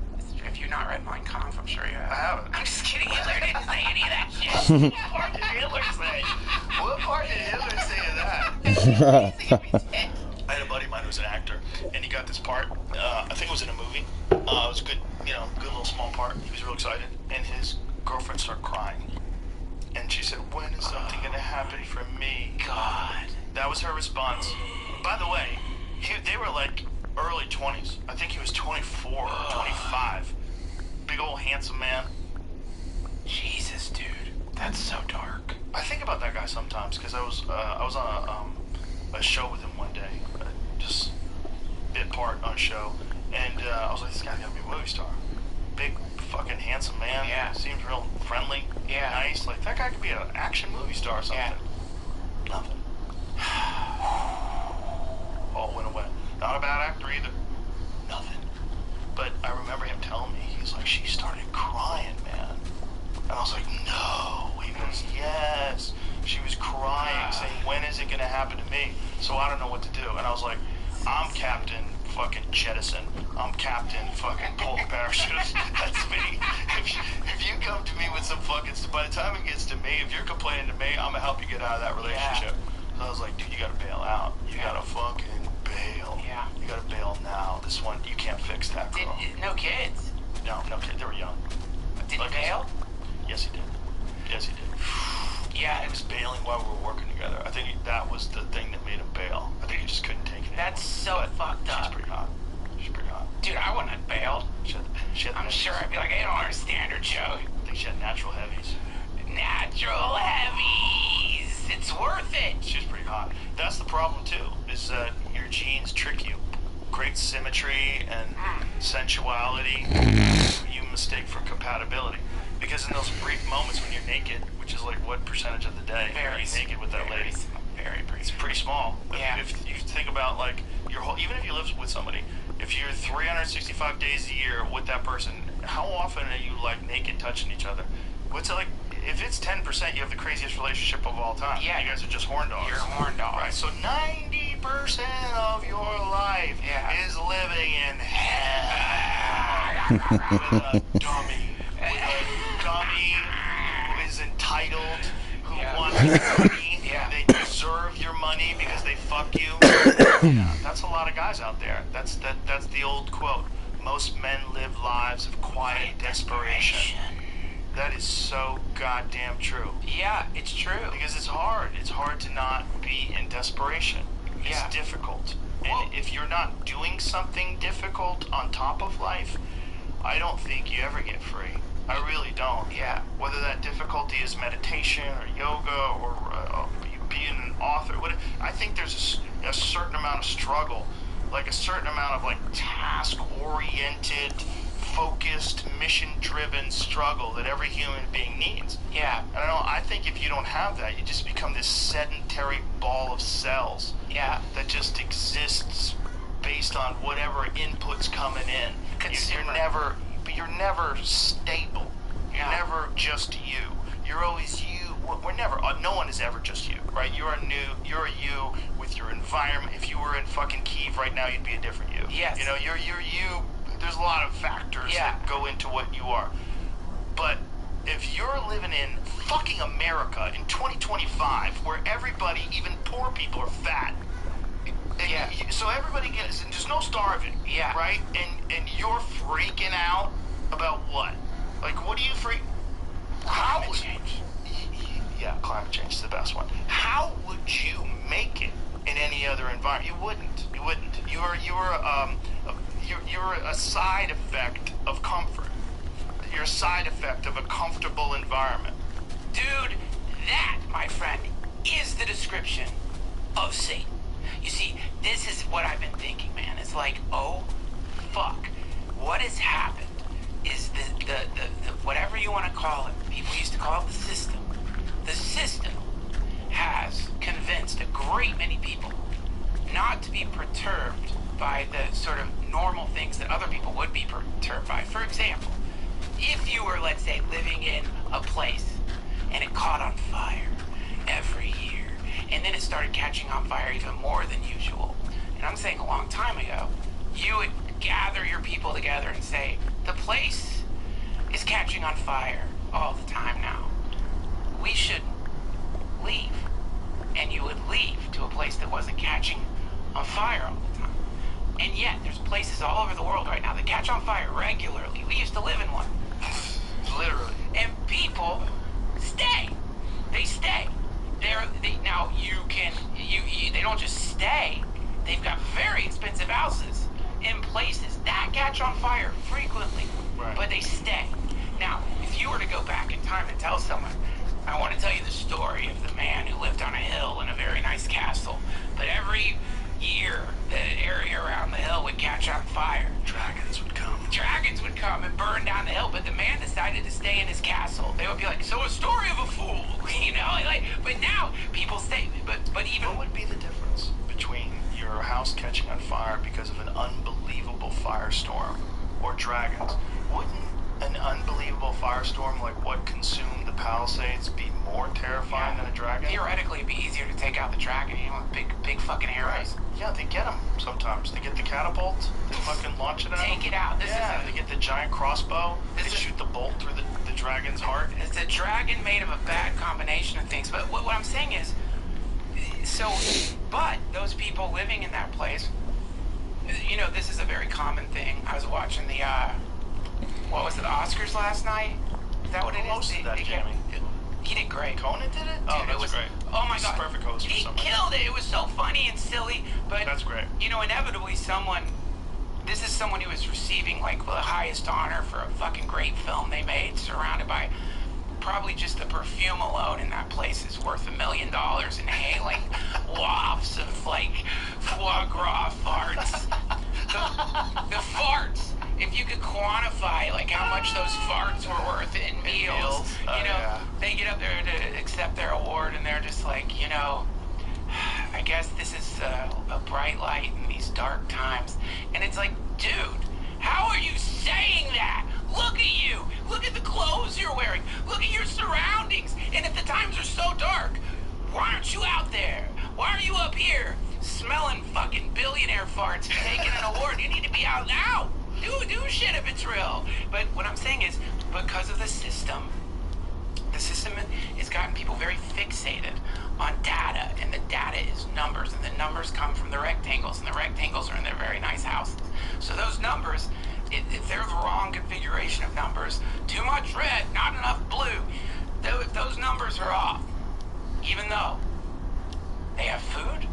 Speaker 2: If you've not read Mein Kampf, I'm sure you have.
Speaker 1: I haven't.
Speaker 2: I'm just kidding. Hitler didn't say any of that shit.
Speaker 1: What part did Hitler say? What part did Hitler say of that? I had a buddy of mine who was an actor, and he got this part. I think it was in a movie. It was a good, good little small part. He was real excited, and his girlfriend started crying. And she said, "When is something going to happen for me?"
Speaker 2: God.
Speaker 1: That was her response. By the way, they were like early 20s. I think he was 24 or 25. Big old handsome man.
Speaker 2: Jesus, dude. That's so dark.
Speaker 1: I think about that guy sometimes because I was on a show with him one day, just bit part on a show, and I was like, this guy's gotta be a movie star. Big fucking handsome man.
Speaker 2: Yeah.
Speaker 1: Seems real friendly.
Speaker 2: Yeah.
Speaker 1: Nice. Like, that guy could be an action movie star or something.
Speaker 2: Yeah.
Speaker 1: Nothing. All went away. Not a bad actor either. Nothing. But I remember him telling me, he's like, she started crying, man. And I was like, no. He goes, yes. She was crying, saying, when is it going to happen to me? So I don't know what to do. And I was like, I'm Captain fucking Jettison. I'm Captain fucking pull the parachute. That's me. If you come to me with some fucking, by the time it gets to me, if you're complaining to me, I'm going to help you get out of that relationship. So I was like, dude, you got to bail out. You got to fucking bail.
Speaker 2: Yeah.
Speaker 1: You got to bail now. This one, you can't fix that, girl.
Speaker 2: No kids?
Speaker 1: No kids. They were young.
Speaker 2: Did he bail?
Speaker 1: Yes, he did. Yes, he did.
Speaker 2: Yeah.
Speaker 1: He was bailing while we were working together. I think that was the thing that made him bail. I think he just couldn't take it anymore.
Speaker 2: That's so fucked up.
Speaker 1: She's pretty hot. She's pretty hot.
Speaker 2: Dude, I wouldn't have bailed.
Speaker 1: She had
Speaker 2: I'm sure I'd be like, I don't understand her, Joe.
Speaker 1: I think she had natural heavies.
Speaker 2: Natural heavies. It's worth it.
Speaker 1: She was pretty hot. That's the problem, too, is that your genes trick you. Great symmetry and sensuality, you mistake for compatibility. Because in those brief moments when you're naked, which is like what percentage of the day are you naked with that lady?
Speaker 2: Very brief.
Speaker 1: It's pretty small.
Speaker 2: Yeah.
Speaker 1: If you think about like your whole, even if you live with somebody, if you're 365 days a year with that person, how often are you like naked touching each other? What's it like? If it's 10%, you have the craziest relationship of all time.
Speaker 2: Yeah.
Speaker 1: You guys are just horn dogs.
Speaker 2: You're horn dogs.
Speaker 1: Right. So 90% of your life is living in hell with a dummy. With a dummy who is entitled, who wants your money. They deserve your money because they fuck you. That's a lot of guys out there. That's the old quote. Most men live lives of quiet desperation. That is so goddamn true.
Speaker 2: Yeah, it's true.
Speaker 1: Because it's hard. It's hard to not be in desperation. It's difficult. And if you're not doing something difficult on top of life, I don't think you ever get free. I really don't.
Speaker 2: Yeah.
Speaker 1: Whether that difficulty is meditation or yoga or being an author, I think there's a certain amount of struggle, like a certain amount of like task-oriented, focused, mission-driven struggle that every human being needs.
Speaker 2: Yeah.
Speaker 1: And I think if you don't have that, you just become this sedentary ball of cells.
Speaker 2: Yeah.
Speaker 1: That just exists based on whatever input's coming in. You're never stable. You're never just you. You're always you. We're never. No one is ever just you, right? You're a you with your environment. If you were in fucking Kyiv right now, you'd be a different you.
Speaker 2: Yes.
Speaker 1: You know, you're you. There's a lot of factors that go into what you are. But if you're living in fucking America in 2025, where everybody, even poor people, are fat. So everybody gets, and there's no starving.
Speaker 2: Yeah.
Speaker 1: Right? And you're freaking out about what? Like, what do you freak?
Speaker 2: Climate change.
Speaker 1: Yeah, climate change is the best one. How would you make it in any other environment? You wouldn't. You're a side effect of comfort. You're a side effect of a comfortable environment.
Speaker 2: Dude, that, my friend, is the description of Satan. You see, this is what I've been thinking, man. It's like, oh, fuck. What has happened is the whatever you want to call it, people used to call it the system. The system has convinced a great many people not to be perturbed by the sort of normal things that other people would be perturbed by. For example, if you were, let's say, living in a place and it caught on fire every year, and then it started catching on fire even more than usual, and I'm saying a long time ago, you would gather your people together and say, the place is catching on fire all the time now. We should leave. And you would leave to a place that wasn't catching on fire all the time. And yet, there's places all over the world right now that catch on fire regularly. We used to live in one.
Speaker 1: Literally.
Speaker 2: And people stay. They stay. Now, they don't just stay. They've got very expensive houses in places that catch on fire frequently.
Speaker 1: Right.
Speaker 2: But they stay. Now, if you were to go back in time and tell someone, I want to tell you the story of the man who lived on a hill in a very nice castle, but every year the area around the hill would catch on fire.
Speaker 1: Dragons would come.
Speaker 2: Dragons would come and burn down the hill, but the man decided to stay in his castle. They would be like, so a story of a fool, you know? But now people stay, but even...
Speaker 1: What would be the difference between your house catching on fire because of an unbelievable firestorm or dragons? Wouldn't an unbelievable firestorm like what consumed the Palisades be more terrifying than a dragon?
Speaker 2: Theoretically, it'd be easier to take out the dragon, you know, with big fucking arrows.
Speaker 1: Yeah, they get them sometimes. They get the catapult, they fucking launch it at
Speaker 2: Take
Speaker 1: them.
Speaker 2: it out.
Speaker 1: They get the giant crossbow, they shoot the bolt through the dragon's heart.
Speaker 2: It's a dragon made of a bad combination of things. But what I'm saying is, but those people living in that place, you know, this is a very common thing. I was watching the, what was it, the Oscars last night? Is that what it is?
Speaker 1: Who hosted that, Jamie?
Speaker 2: He did great.
Speaker 1: Conan did it? Oh,
Speaker 2: Dude,
Speaker 1: that's great.
Speaker 2: Oh my
Speaker 1: He's
Speaker 2: God.
Speaker 1: a perfect host for
Speaker 2: He
Speaker 1: something.
Speaker 2: killed it. It was so funny and silly, but
Speaker 1: That's great.
Speaker 2: you know, inevitably this is someone who is receiving like the highest honor for a fucking great film they made, surrounded by probably just the perfume alone in that place is worth $1 million, inhaling wafts of like foie gras farts. The farts. If you could quantify like how much those farts were worth in meals, you know, they get up there to accept their award and they're just like, you know, I guess this is a bright light in these dark times. And it's like, dude, how are you saying that? Look at you. Look at the clothes you're wearing. Look at your surroundings. And if the times are so dark, why aren't you out there? Why are you up here smelling fucking billionaire farts and taking an award? You need to be out now. Do shit if it's real. But what I'm saying is, because of the system has gotten people very fixated on data, and the data is numbers, and the numbers come from the rectangles, and the rectangles are in their very nice houses. So those numbers, if they're the wrong configuration of numbers, too much red, not enough blue, if those numbers are off, even though they have food,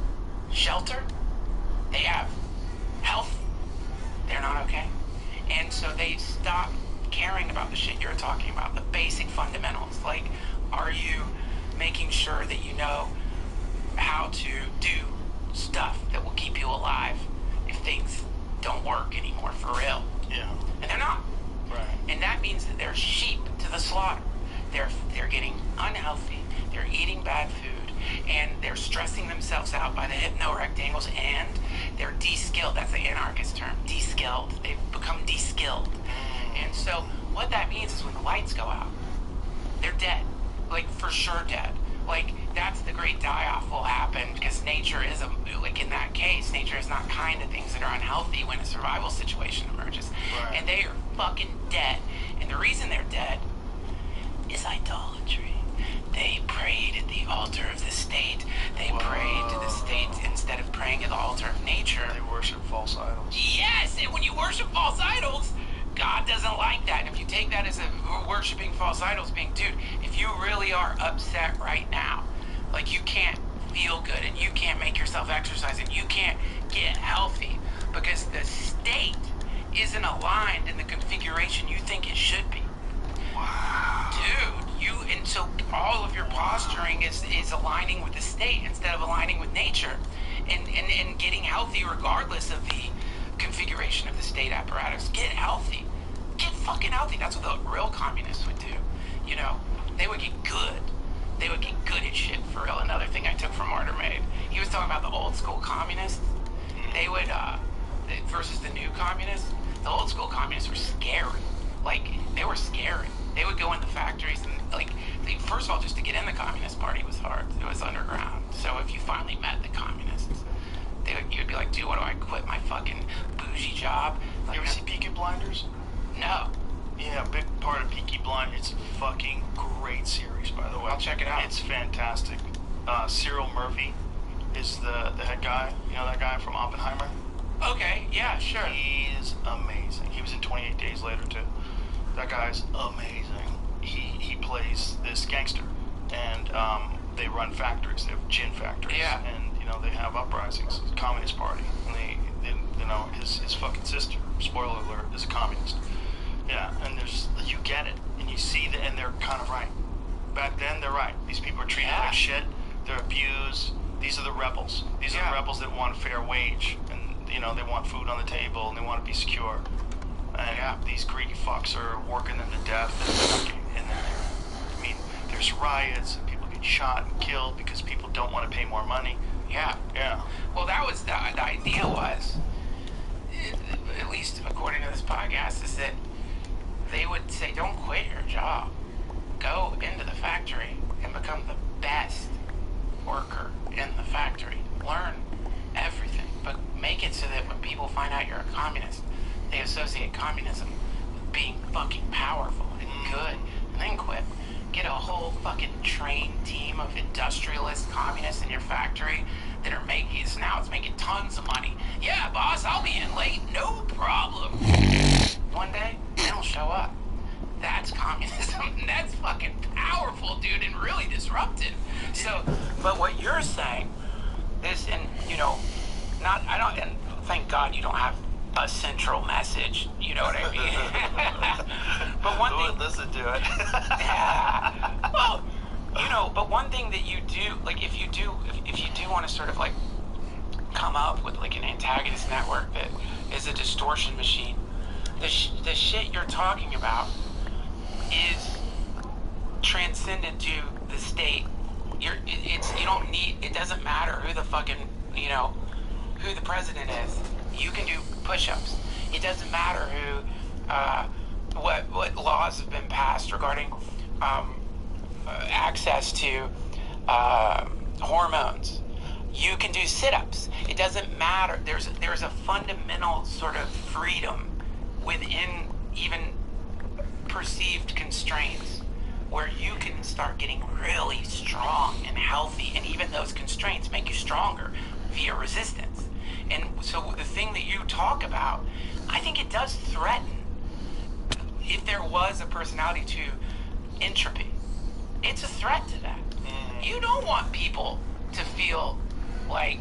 Speaker 2: shelter, they have health, they're not okay. And so they stop caring about the shit you're talking about, the basic fundamentals. Like, are you making sure that you know how to do stuff that will keep you alive if things don't work anymore for real?
Speaker 1: Yeah.
Speaker 2: And they're not.
Speaker 1: Right.
Speaker 2: And that means that they're sheep to the slaughter. They're getting unhealthy, they're eating bad food, and they're stressing themselves out by the hypno-rectangles, and they're de-skilled. That's the anarchist term, de-skilled. They've become de-skilled. And so what that means is when the lights go out, they're dead. Like, for sure dead. Like, that's the great die-off will happen, because nature is, like in that case, nature is not kind to things that are unhealthy when a survival situation emerges.
Speaker 1: Right.
Speaker 2: And they are fucking dead. And the reason they're dead is idolatry. They prayed at the altar of the state. They prayed to the state instead of praying at the altar of nature.
Speaker 1: They worship false idols.
Speaker 2: Yes, and when you worship false idols, God doesn't like that. And if you take that as a worshiping false idols being, dude, if you really are upset right now, like you can't feel good and you can't make yourself exercise and you can't get healthy because the state isn't aligned in the configuration you think it should be.
Speaker 1: Wow.
Speaker 2: Dude, and so all of your posturing is aligning with the state instead of aligning with nature and getting healthy regardless of the configuration of the state apparatus. Get healthy. Get fucking healthy. That's what the real communists would do. You know, they would get good. They would get good at shit for real. Another thing I took from Martyr Maid. He was talking about the old school communists. they would, versus the new communists, the old school communists were scary. Like, they were scary. They would go in the factories and, like, first of all, just to get in the Communist Party was hard. It was underground. So if you finally met the communists, you'd be like, dude, what do I quit my fucking bougie job? Like,
Speaker 1: You ever see Peaky Blinders?
Speaker 2: no.
Speaker 1: Yeah, a big part of Peaky Blinders. It's a fucking great series, by the way.
Speaker 2: I'll check it out.
Speaker 1: It's fantastic. Cyril Murphy is the head guy. You know that guy from Oppenheimer?
Speaker 2: Okay, yeah, sure.
Speaker 1: He's amazing. He was in 28 Days Later, too. That guy's amazing. He plays this gangster, and they run factories. They have gin factories.
Speaker 2: Yeah.
Speaker 1: And, you know, they have uprisings. It's a communist party. And they you know, his fucking sister, spoiler alert, is a communist. Yeah, and you get it, and you see that, and they're kind of right. Back then, they're right. These people are treated like shit. They're abused. These are the rebels. These are the rebels that want a fair wage, and you know they want food on the table, and they want to be secure. And these greedy fucks are working them to death, and then I mean, there's riots, and people get shot and killed because people don't want to pay more money.
Speaker 2: Yeah.
Speaker 1: Yeah.
Speaker 2: Well, that was the idea was, at least according to this podcast, is that they would say, don't quit your job. Go into the factory and become the best worker in the factory. Learn everything, but make it so that when people find out you're a communist, they associate communism with being fucking powerful and good, and then quit. Get a whole fucking trained team of industrialist communists in your factory that are making, now it's making tons of money. Yeah, boss, I'll be in late, no problem. One day, they don't show up. That's communism. That's fucking powerful, dude, and really disruptive. So, but what you're saying is, and you know, and thank God you don't have a central message. You know what I mean? But one thing,
Speaker 1: listen to it.
Speaker 2: yeah. Well, you know, but one thing that you do, like, if you do want to sort of like come up with like an antagonist network that is a distortion machine, the shit you're talking about is transcendent to the state. It doesn't matter who the fucking, you know, who the president is. You can do push-ups. It doesn't matter who, what laws have been passed regarding access to hormones. You can do sit-ups. It doesn't matter. There's a fundamental sort of freedom within even perceived constraints where you can start getting really strong and healthy, and even those constraints make you stronger via resistance. And so the thing that you talk about, I think it does threaten, if there was a personality to entropy, it's a threat to that. You don't want people to feel like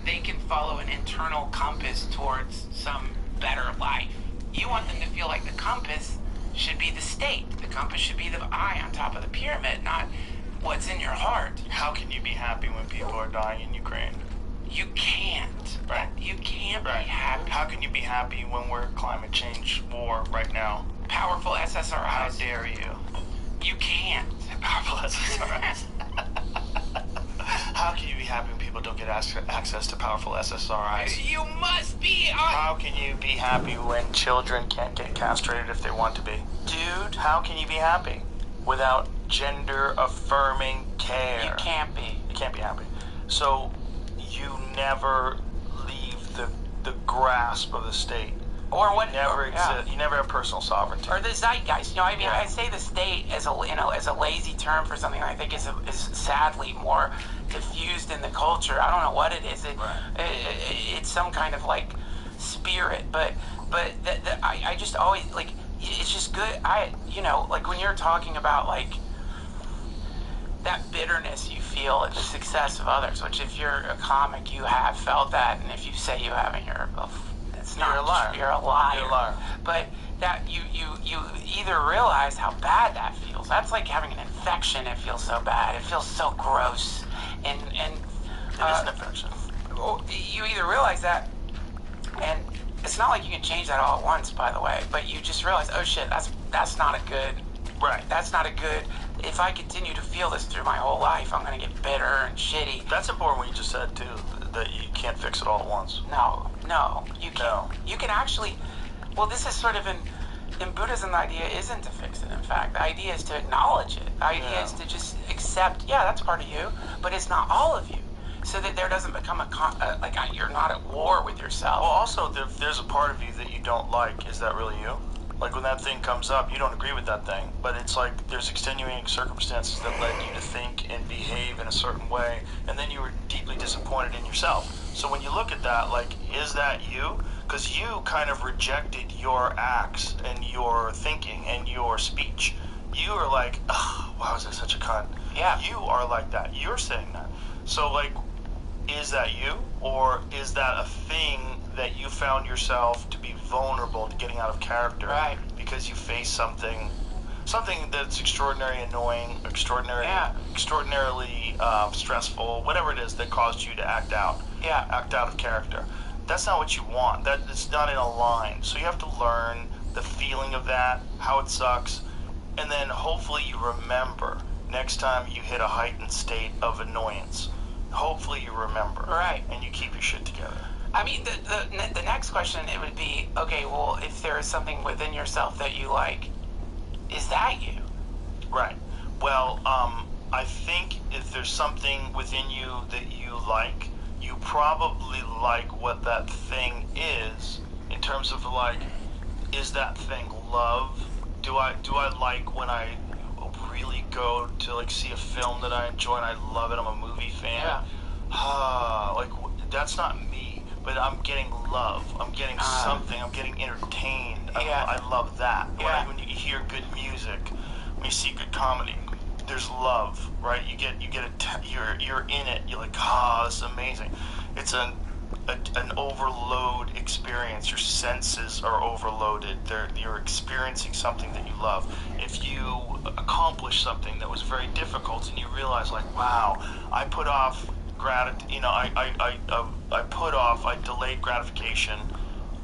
Speaker 2: they can follow an internal compass towards some better life. You want them to feel like the compass should be the state. The compass should be the eye on top of the pyramid, not what's in your heart.
Speaker 1: How can you be happy when people are dying in Ukraine?
Speaker 2: You can't.
Speaker 1: Right.
Speaker 2: You can't
Speaker 1: Right.
Speaker 2: be happy.
Speaker 1: How can you be happy when we're climate change war right now?
Speaker 2: Powerful SSRIs.
Speaker 1: How dare you?
Speaker 2: You can't.
Speaker 1: Powerful SSRIs. How can you be happy when people don't get access to powerful SSRIs?
Speaker 2: You must be.
Speaker 1: How can you be happy when children can't get castrated if they want to be?
Speaker 2: Dude.
Speaker 1: How can you be happy without gender-affirming care?
Speaker 2: You can't be.
Speaker 1: You can't be happy. So you never leave the grasp of the state.
Speaker 2: Or what?
Speaker 1: You never
Speaker 2: yeah.
Speaker 1: exist. You never have personal sovereignty.
Speaker 2: Or the zeitgeist. You know, I mean,
Speaker 1: Yeah.
Speaker 2: I say the state as a lazy term for something I think is sadly more diffused in the culture. I don't know what it is. It's some kind of like spirit, but I just always like, it's just good. You know, like when you're talking about like that bitterness you feel at the success of others, which if you're a comic, you have felt that, and if you say you haven't, you're a liar. You're a liar.
Speaker 1: You're a liar.
Speaker 2: But that you either realize how bad that feels. That's like having an infection. It feels so bad. It feels so gross. And
Speaker 1: It is an infection.
Speaker 2: you either realize that, and it's not like you can change that all at once, by the way. But you just realize, oh shit, that's not a good
Speaker 1: Right.
Speaker 2: That's not a good... If I continue to feel this through my whole life, I'm going to get bitter and shitty.
Speaker 1: That's important what you just said, too, that you can't fix it all at once.
Speaker 2: No, you can't.
Speaker 1: No.
Speaker 2: You can actually... Well, this is sort of in Buddhism, the idea isn't to fix it, in fact. The idea is to acknowledge it. The idea is to just accept, yeah, that's part of you, but it's not all of you. So that there doesn't become you're not at war with yourself.
Speaker 1: Well, also, if there's a part of you that you don't like, is that really you? Like, when that thing comes up, you don't agree with that thing, but it's like there's extenuating circumstances that led you to think and behave in a certain way, and then you were deeply disappointed in yourself. So when you look at that, like, is that you? Because you kind of rejected your acts and your thinking and your speech. You are like, oh, why was I such a cunt?
Speaker 2: Yeah.
Speaker 1: You are like that. You're saying that. So, like, is that you? Or is that a thing that you found yourself to be vulnerable to getting out of character?
Speaker 2: Right.
Speaker 1: Because you face something that's extraordinarily annoying, extraordinarily stressful, whatever it is that caused you to act out of character. That's not what you want. That it's not in a line. So you have to learn the feeling of that, how it sucks, and then hopefully you remember next time you hit a heightened state of annoyance. Hopefully you remember.
Speaker 2: Right.
Speaker 1: And you keep your shit together.
Speaker 2: I mean, the next question, it would be, okay, well, if there is something within yourself that you like, is that you?
Speaker 1: Right. Well, I think if there's something within you that you like, you probably like what that thing is, in terms of, like, is that thing love? Do I like when I really go to, like, see a film that I enjoy and I love it, I'm a movie fan?
Speaker 2: Yeah.
Speaker 1: Like, that's not me, but I'm getting love. I'm getting something. I'm getting entertained. I love that.
Speaker 2: Yeah.
Speaker 1: When you hear good music, when you see good comedy, there's love, right? You're in it. You're like, this is amazing. It's an overload experience. Your senses are overloaded. You're experiencing something that you love. If you accomplish something that was very difficult and you realize, like, wow, I put off gratitude. I delayed gratification.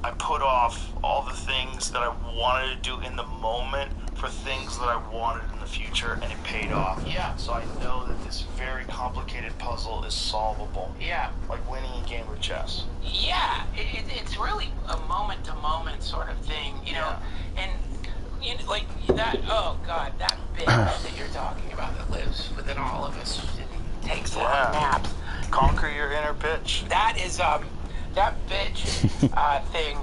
Speaker 1: I put off all the things that I wanted to do in the moment for things that I wanted in the future, and it paid off.
Speaker 2: Yeah.
Speaker 1: So I know that this very complicated puzzle is solvable.
Speaker 2: Yeah.
Speaker 1: Like winning a game of chess.
Speaker 2: Yeah, it's really a moment-to-moment sort of thing, you know, and like that, oh God, that bitch that you're talking about that lives within all of us and takes long naps.
Speaker 1: Conquer your inner bitch.
Speaker 2: That is, that bitch thing,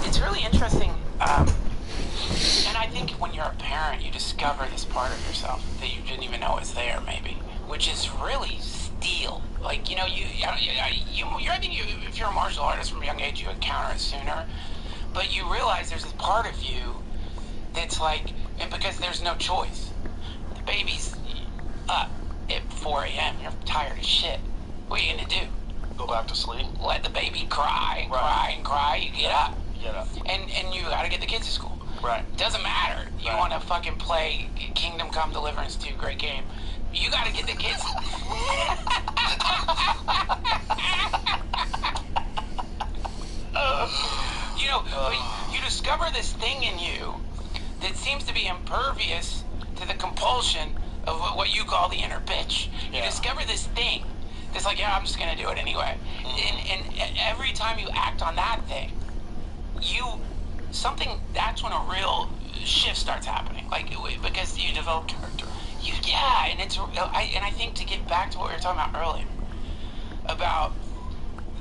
Speaker 2: it's really interesting, and I think when you're a parent, you discover this part of yourself that you didn't even know was there, maybe, which is really steel. Like, you know, I think if you're a martial artist from a young age, you encounter it sooner, but you realize there's this part of you that's like, and because there's no choice. The baby's up at 4 a.m., you're tired as shit. What are you gonna do?
Speaker 1: Go back to sleep.
Speaker 2: Let the baby cry and cry, you get up.
Speaker 1: Get up.
Speaker 2: And you gotta get the kids to school.
Speaker 1: Right.
Speaker 2: Doesn't matter. You wanna fucking play Kingdom Come Deliverance 2, great game. You gotta get the kids. You know, but you discover this thing in you that seems to be impervious to the compulsion of what you call the inner bitch. You discover this thing that's like, yeah, I'm just gonna do it anyway. And every time you act on that thing, that's when a real shift starts happening. Like, because you develop character. And I think to get back to what we were talking about earlier, about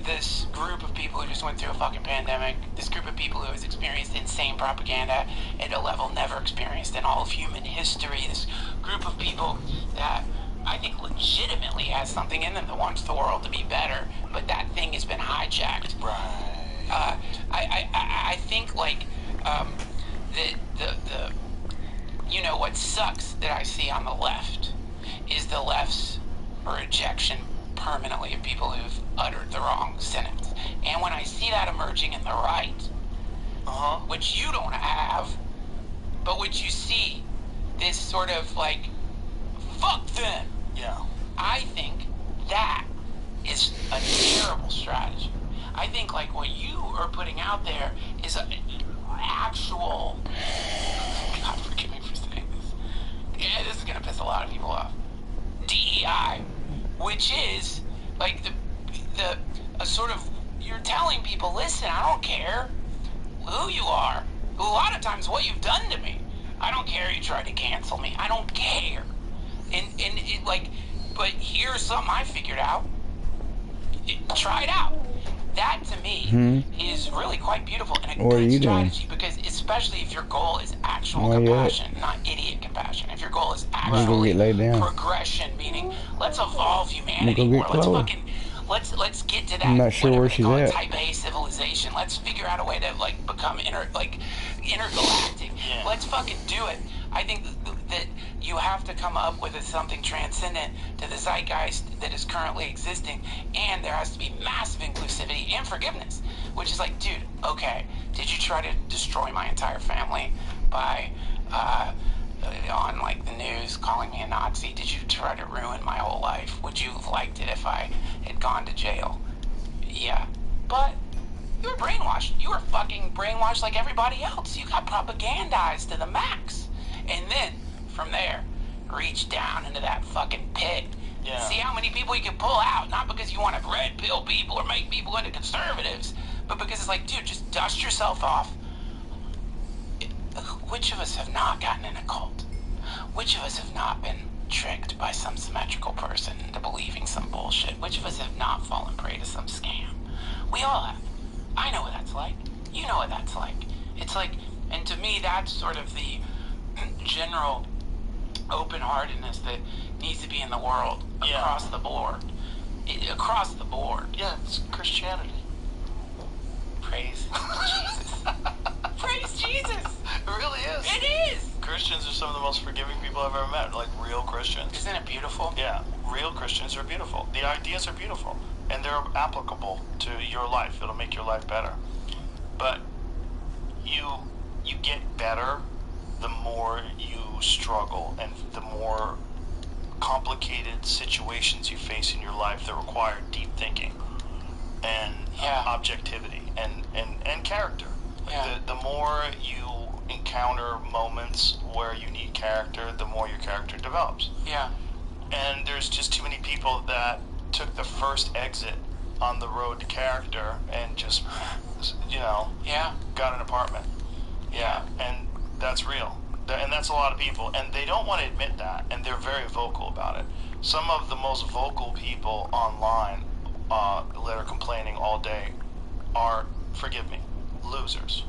Speaker 2: this group of people who just went through a fucking pandemic, this group of people who has experienced insane propaganda at a level never experienced in all of human history, this group of people that I think legitimately has something in them that wants the world to be better, but that thing has been hijacked.
Speaker 1: Right.
Speaker 2: I think, like, you know, what sucks that I see on the left is the left's rejection permanently of people who've uttered the wrong sentence. And when I see that emerging in the right, which you don't have, but which you see this sort of like, fuck them.
Speaker 1: Yeah.
Speaker 2: I think that is a terrible strategy. I think, like, what you are putting out there is an actual, God forgive me for saying this, listen, I don't care who you are. A lot of times what you've done to me. I don't care you tried to cancel me. I don't care. And it, like, but here's something I figured out. Try it out. That to me is really quite beautiful and a good strategy because especially if your goal is actual compassion, not idiot compassion. If your goal is actually progression, meaning let's evolve humanity, or let's get to that.
Speaker 3: I'm not sure where she's at.
Speaker 2: Type A civilization. Let's figure out a way to like become intergalactic. Yeah. Let's fucking do it. I think that you have to come up with something transcendent to the zeitgeist that is currently existing, and there has to be massive inclusivity and forgiveness, which is like, dude, okay, did you try to destroy my entire family by on like the news calling me a Nazi? Did you try to ruin my whole life? Would you have liked it if I had gone to jail? Yeah, but you were brainwashed. You were fucking brainwashed like everybody else. You got propagandized to the max. And then, from there, reach down into that fucking pit. Yeah. See how many people you can pull out. Not because you want to red pill people or make people into conservatives, but because it's like, dude, just dust yourself off. Which of us have not gotten in a cult? Which of us have not been tricked by some symmetrical person into believing some bullshit? Which of us have not fallen prey to some scam? We all have. I know what that's like. You know what that's like. It's like, and to me, that's sort of the general open-heartedness that needs to be in the world across the board. Across the board.
Speaker 1: Yeah, it's Christianity.
Speaker 2: Praise Jesus. Praise Jesus.
Speaker 1: It really is.
Speaker 2: It is.
Speaker 1: Christians are some of the most forgiving people I've ever met. Like real Christians.
Speaker 2: Isn't it beautiful?
Speaker 1: Yeah, real Christians are beautiful. The ideas are beautiful, and they're applicable to your life. It'll make your life better. But you get better the more you struggle and the more complicated situations you face in your life that require deep thinking and objectivity and character. Yeah. The more you encounter moments where you need character, the more your character develops.
Speaker 2: Yeah.
Speaker 1: And there's just too many people that took the first exit on the road to character and just, got an apartment. Yeah. And that's real. And that's a lot of people. And they don't want to admit that. And they're very vocal about it. Some of the most vocal people online that are complaining all day are, forgive me, losers.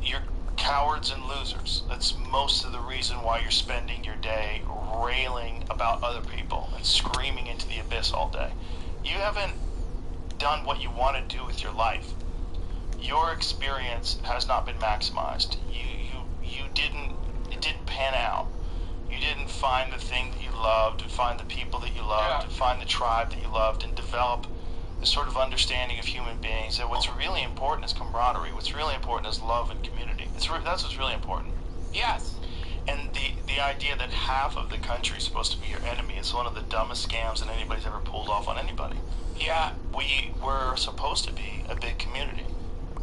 Speaker 1: You're cowards and losers. That's most of the reason why you're spending your day railing about other people and screaming into the abyss all day. You haven't done what you want to do with your life. Your experience has not been maximized. It didn't pan out. You didn't find the thing that you loved, and find the people that you loved, and find the tribe that you loved, and develop this sort of understanding of human beings. That what's really important is camaraderie. What's really important is love and community. That's what's really important.
Speaker 2: Yes.
Speaker 1: And the idea that half of the country is supposed to be your enemy is one of the dumbest scams that anybody's ever pulled off on anybody.
Speaker 2: Yeah.
Speaker 1: We're supposed to be a big community.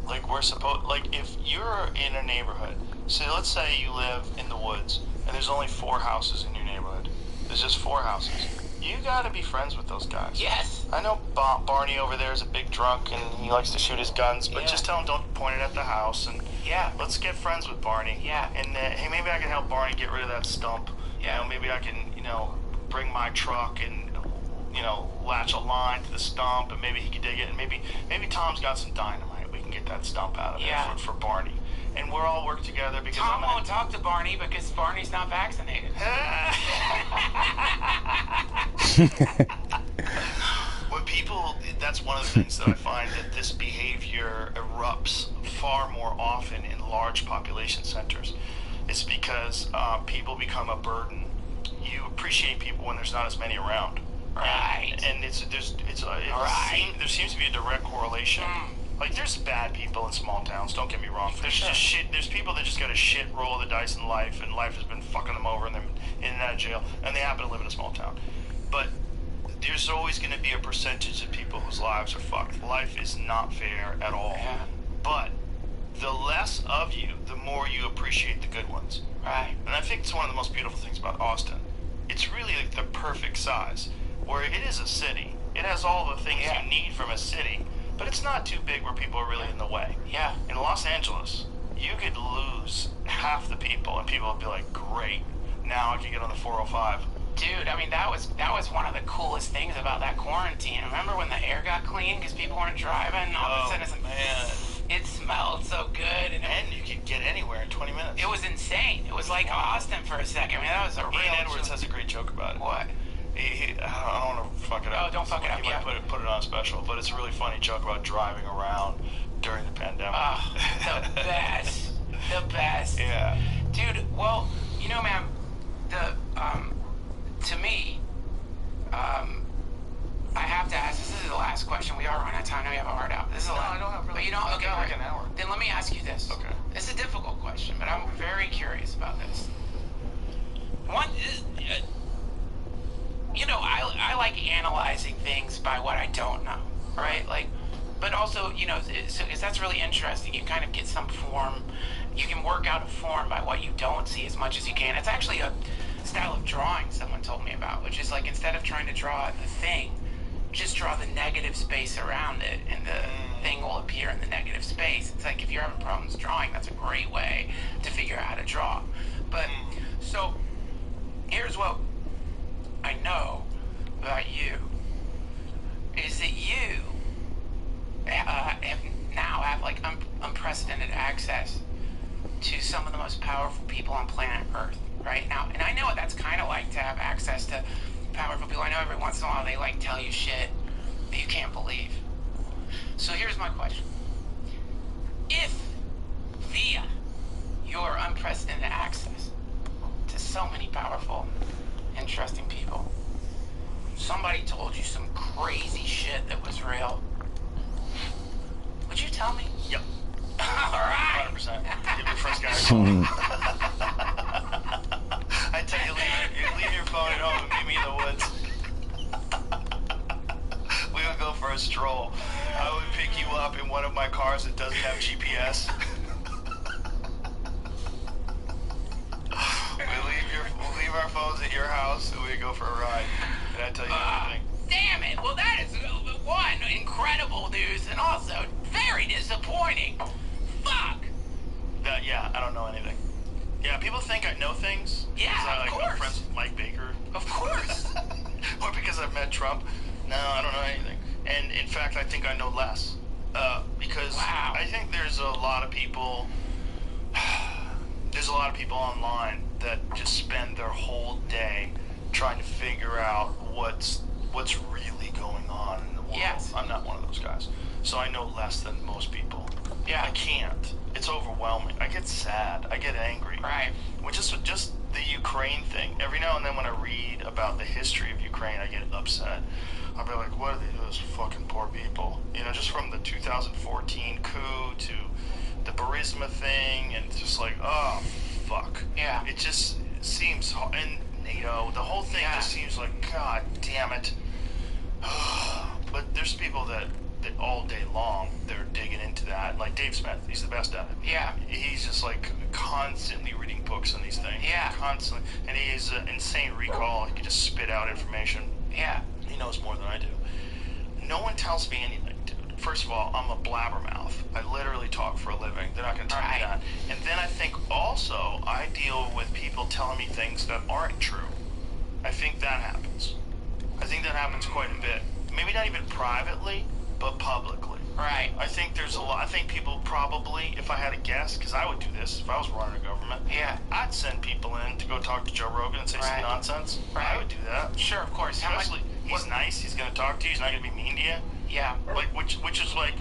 Speaker 1: Like if you're in a neighborhood, so let's say you live in the woods and there's only 4 houses in your neighborhood. There's just 4 houses. You gotta be friends with those guys.
Speaker 2: Yes.
Speaker 1: I know Barney over there is a big drunk and he likes to shoot his guns, but just tell him don't point it at the house. And let's get friends with Barney.
Speaker 2: Yeah.
Speaker 1: And hey, maybe I can help Barney get rid of that stump.
Speaker 2: Yeah.
Speaker 1: Maybe I can, bring my truck and latch a line to the stump, and maybe he can dig it. And maybe Tom's got some dynamite. We can get that stump out of there for Barney. And we'll all work together because
Speaker 2: Tom won't talk to Barney because Barney's not vaccinated.
Speaker 1: When people, that's one of the things that I find that this behavior erupts far more often in large population centers. It's because people become a burden. You appreciate people when there's not as many around.
Speaker 2: Right.
Speaker 1: And there seems to be a direct correlation. Like, there's bad people in small towns, don't get me wrong. There's just shit. There's people that just got a shit roll of the dice in life, and life has been fucking them over, and they're in and out of jail, and they happen to live in a small town. But there's always going to be a percentage of people whose lives are fucked. Life is not fair at all.
Speaker 2: Yeah.
Speaker 1: But the less of you, the more you appreciate the good ones.
Speaker 2: Right.
Speaker 1: And I think it's one of the most beautiful things about Austin. It's really like the perfect size, where it is a city. It has all the things you need from a city, but it's not too big where people are really in the way.
Speaker 2: Yeah.
Speaker 1: In Los Angeles, you could lose half the people, and people would be like, great, now I can get on the 405.
Speaker 2: Dude, I mean, that was one of the coolest things about that quarantine. Remember when the air got clean because people weren't driving? All of a sudden, it's like,
Speaker 1: man.
Speaker 2: It smelled so good. And
Speaker 1: you could get anywhere in 20 minutes.
Speaker 2: It was insane. It was like Austin for a second. I mean, that was a real...
Speaker 1: Ian Edwards has a great joke about it.
Speaker 2: What?
Speaker 1: I don't want to fuck it up.
Speaker 2: Oh, don't fuck it up,
Speaker 1: He might put it on special, but it's a really funny joke about driving around during the pandemic.
Speaker 2: Oh, the best. The best.
Speaker 1: Yeah.
Speaker 2: Dude, well, you know, man, to me, I have to ask, this is the last question. We are running out of time. I know we have a hard out. This is
Speaker 1: I don't have really.
Speaker 2: But you know, okay,
Speaker 1: like an hour.
Speaker 2: Then let me ask you this.
Speaker 1: Okay.
Speaker 2: It's a difficult question, but I'm very curious about this. One, you know, I like analyzing things by what I don't know, right? Like, but also, you know, because that's really interesting. You kind of get some form. You can work out a form by what you don't see as much as you can. It's actually a style of drawing someone told me about, which is like instead of trying to draw the thing, just draw the negative space around it, and the thing will appear in the negative space. It's like if you're having problems drawing, that's a great way to figure out how to draw. But so here's what I know about you is that you have like unprecedented access to some of the most powerful people on planet Earth right now. And I know what that's kind of like to have access to powerful people. I know every once in a while they like tell you shit that you can't believe. So here's my question. If via your unprecedented access to so many powerful, interesting people, somebody told you some crazy shit that was real, would you tell me?
Speaker 1: Yep.
Speaker 2: All right.
Speaker 1: 100%. Give me the first guy a call. I tell you, leave your phone at home and meet me in the woods. We would go for a stroll. I would pick you up in one of my cars that doesn't have GPS. We'll leave our phones at your house and we'd go for a ride. And I'd tell you everything.
Speaker 2: Damn it. Well, that is, one, incredible news, and also very disappointing. Fuck.
Speaker 1: Yeah, I don't know anything. Yeah, people think I know things.
Speaker 2: Yeah,
Speaker 1: because
Speaker 2: of
Speaker 1: I'm
Speaker 2: course.
Speaker 1: friends with Mike Baker.
Speaker 2: Of course.
Speaker 1: Or because I've met Trump. No, I don't know anything. And in fact, I think I know less. Because
Speaker 2: wow.
Speaker 1: I think there's a lot of people online that just spend their whole day trying to figure out what's really going on in the world.
Speaker 2: Yes.
Speaker 1: I'm not one of those guys. So I know less than most people.
Speaker 2: Yeah.
Speaker 1: I can't. It's overwhelming. I get sad. I get angry.
Speaker 2: Right.
Speaker 1: Which is just the Ukraine thing. Every now and then when I read about the history of Ukraine, I get upset. I'll be like, what do they do to those fucking poor people? You know, just from the 2014 coup to the Burisma thing, and it's just like, oh, fuck.
Speaker 2: Yeah.
Speaker 1: It just seems, and NATO, the whole thing just seems like, god damn it. But there's people that all day long, they're digging into that. Like Dave Smith, he's the best at it.
Speaker 2: Yeah.
Speaker 1: He's just like constantly reading books on these things.
Speaker 2: Yeah.
Speaker 1: Constantly. And he has an insane recall. He can just spit out information.
Speaker 2: Yeah.
Speaker 1: He knows more than I do. No one tells me anything, dude. First of all, I'm a blabbermouth. I literally talk for a living. They're not going to tell me that. And then I think also I deal with people telling me things that aren't true. I think that happens. I think that happens quite a bit. Maybe not even privately, but publicly.
Speaker 2: Right.
Speaker 1: I think there's a lot. I think people probably, if I had a guess, because I would do this if I was running a government.
Speaker 2: Yeah.
Speaker 1: I'd send people in to go talk to Joe Rogan and say some nonsense.
Speaker 2: Right.
Speaker 1: I would do that.
Speaker 2: Sure, of course.
Speaker 1: Especially, he's nice. He's going to talk to you. He's not going to be mean to you.
Speaker 2: Yeah.
Speaker 1: Like, which is like,